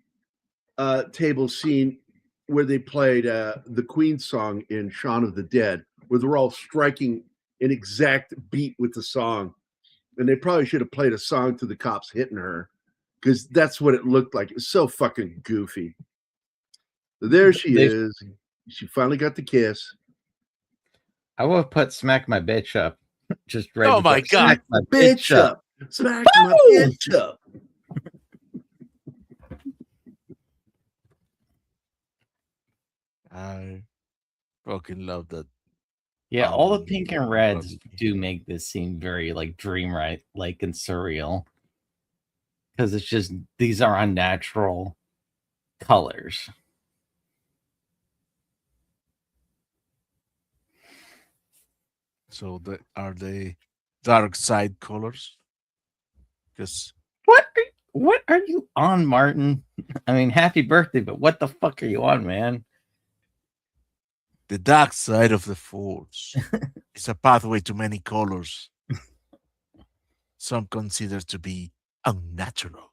table scene where they played the Queen song in Shaun of the Dead, where they're all striking an exact beat with the song. And they probably should have played a song to the cops hitting her, because that's what it looked like. It's so fucking goofy. So there she is. She finally got the kiss. I would have put "Smack My Bitch Up." Just right. Oh my god! Smack my bitch up. Smack my bitch up. I fucking love that. Yeah, all the pink and reds do make this scene very like dreamlike, like and surreal. Because it's just these are unnatural colors. So are they dark side colors? Because What are you on, Martin? I mean, happy birthday, but what the fuck are you on, man? the dark side of the force is a pathway to many colors. Some consider to be unnatural.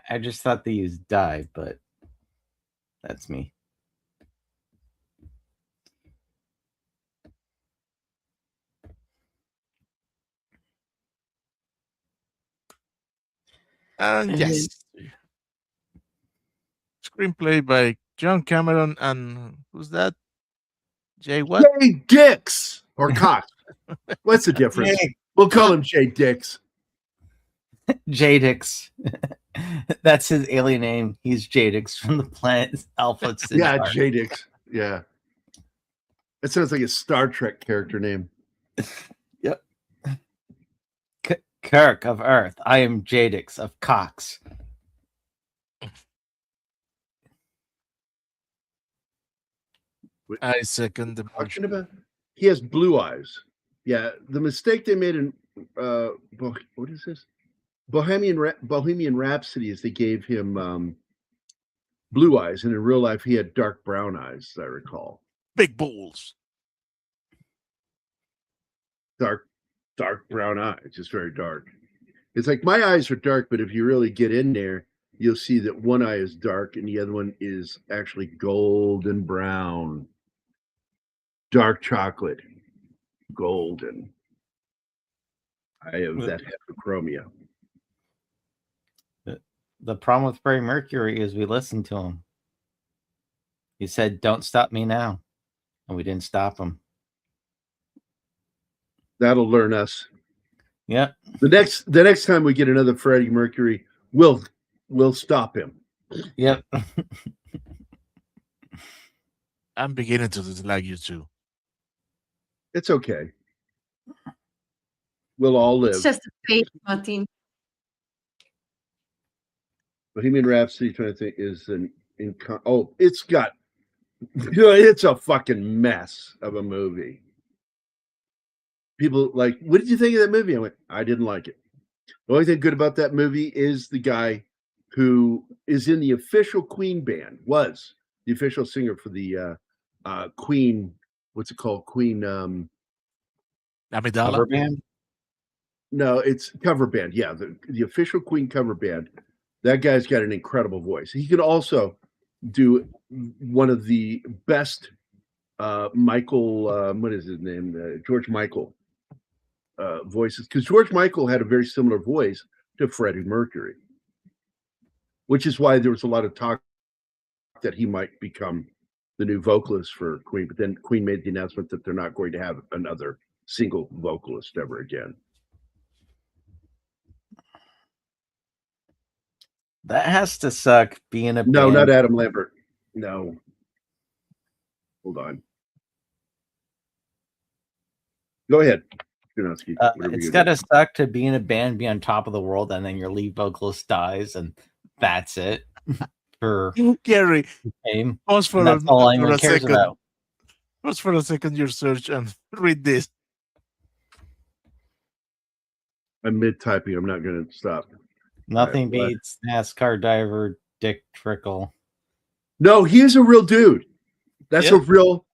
I just thought they used dye, but that's me. And yes, screenplay by John Cameron and who's that? Jay what? Jay Dix or Cox. What's the difference? We'll call him Jay Dix. Jadix. That's his alien name. He's Jadix from the planet Alpha Centauri. Yeah, Jadix. Yeah. That sounds like a Star Trek character name. Yep. Kirk of Earth. I am Jadix of Cox. I second the Talking about, he has blue eyes. Yeah, the mistake they made in what is this? Bohemian Rhapsody is they gave him blue eyes, and in real life he had dark brown eyes, as I recall. Big balls. Dark brown eyes, just very dark. It's like my eyes are dark, but if you really get in there, you'll see that one eye is dark and the other one is actually golden brown. Dark chocolate, golden. I have that heterochromia. The problem with Freddie Mercury is we listened to him. He said, "Don't stop me now," and we didn't stop him. That'll learn us. Yeah. The next time we get another Freddie Mercury, we'll stop him. Yep. I'm beginning to dislike you too. It's okay. We'll all live. It's just a phase, Martin. Bohemian Rhapsody, trying to think, is it's got, it's a fucking mess of a movie. People like, what did you think of that movie? I went, I didn't like it. The only thing good about that movie is the guy who is in the official Queen band, was the official singer for the Queen, what's it called? Queen Amidala? Cover band? No, it's cover band. Yeah, the official Queen cover band. That guy's got an incredible voice. He can also do one of the best Michael, what is his name? George Michael voices. Because George Michael had a very similar voice to Freddie Mercury, which is why there was a lot of talk that he might become the new vocalist for Queen. But then Queen made the announcement that they're not going to have another single vocalist ever again. That has to suck being a No, band. not Adam Lambert. No. Hold on. Go ahead. It's got to suck to be in a band, be on top of the world, and then your lead vocalist dies, and that's it. For Gary, pause for that's all anyone cares second. about. Pause for a second your search and read this. I'm mid-typing. I'm not going to stop. Nothing beats NASCAR driver Dick Trickle. No, he's a real dude. That's a real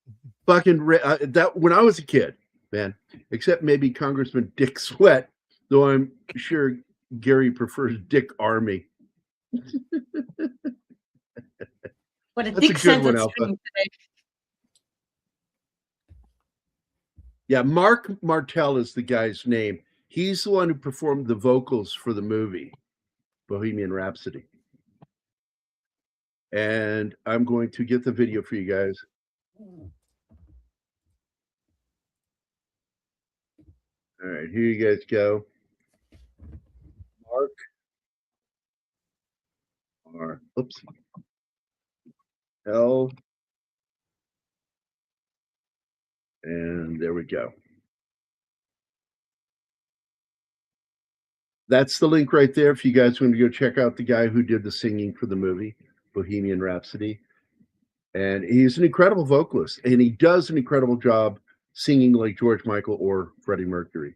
fucking that when I was a kid, man. Except maybe Congressman Dick Sweat, though I'm sure Gary prefers Dick Army. What a That's Dick a good sentence one, Alpha. today. Yeah, Mark Martell is the guy's name. He's the one who performed the vocals for the movie Bohemian Rhapsody. And I'm going to get the video for you guys. All right, here you guys go. Oops. L. And there we go. That's the link right there if you guys want to go check out the guy who did the singing for the movie Bohemian Rhapsody. And he's an incredible vocalist, and he does an incredible job singing like George Michael or Freddie Mercury.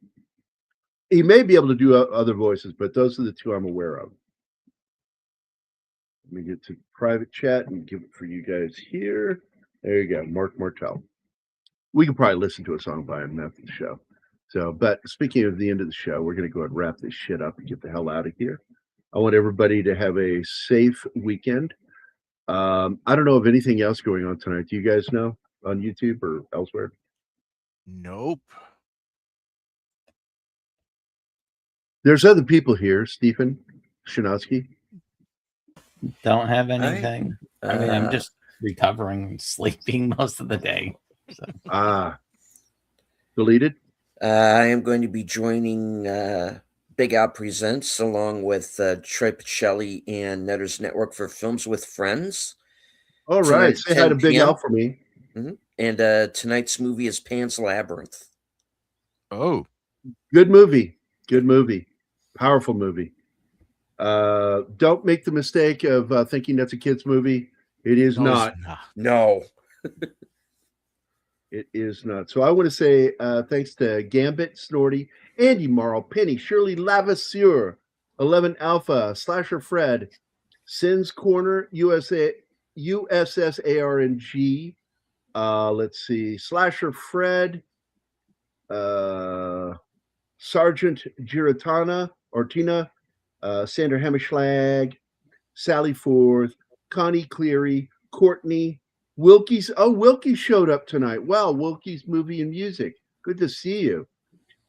He may be able to do other voices, but those are the two I'm aware of. Let me get to private chat and give it for you guys here. There you go, Mark Martell. We could probably listen to a song by him after the show. So, but speaking of the end of the show, we're going to go ahead and wrap this shit up and get the hell out of here. I want everybody to have a safe weekend. I don't know of anything else going on tonight. Do you guys know on YouTube or elsewhere? Nope. There's other people here. Stephen Shinowski. Don't have anything. I mean, I'm just recovering and sleeping most of the day. So. Deleted? I am going to be joining Big Al Presents along with Troy Pacelli and Netters Network for Films with Friends. All right. Say hi to Big Al for me. Mm-hmm. And tonight's movie is Pan's Labyrinth. Oh. Good movie. Good movie. Powerful movie. Don't make the mistake of thinking that's a kid's movie. It is not. No. It is not. So I want to say thanks to Gambit, Snorty, Andy Marl, Penny, Shirley Lavasseur, 11 Alpha, Slasher Fred, Sins Corner, USSARNG. Let's see, Slasher Fred, Sergeant Giratana, Ortina, Sandra Hemischlag, Sally Forth, Connie Cleary, Courtney, Wilkie's. Oh, Wilkie showed up tonight. Wow, Wilkie's Movie and Music. Good to see you.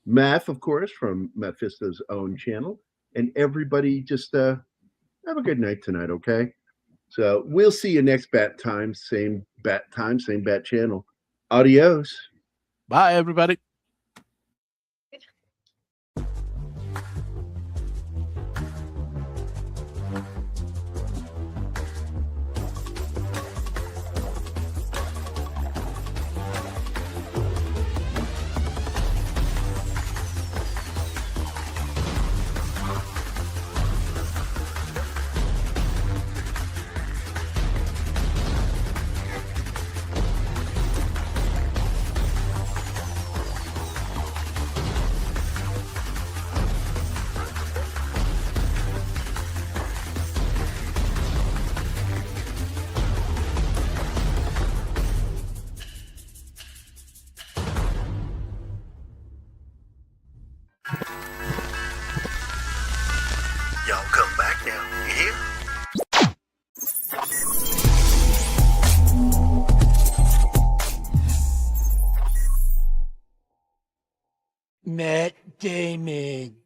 Math, of course, from Mephisto's own channel. And everybody just have a good night tonight, okay? So we'll see you next bat time, same bat channel. Adios. Bye, everybody. Don't come back now, you hear? Matt Damon.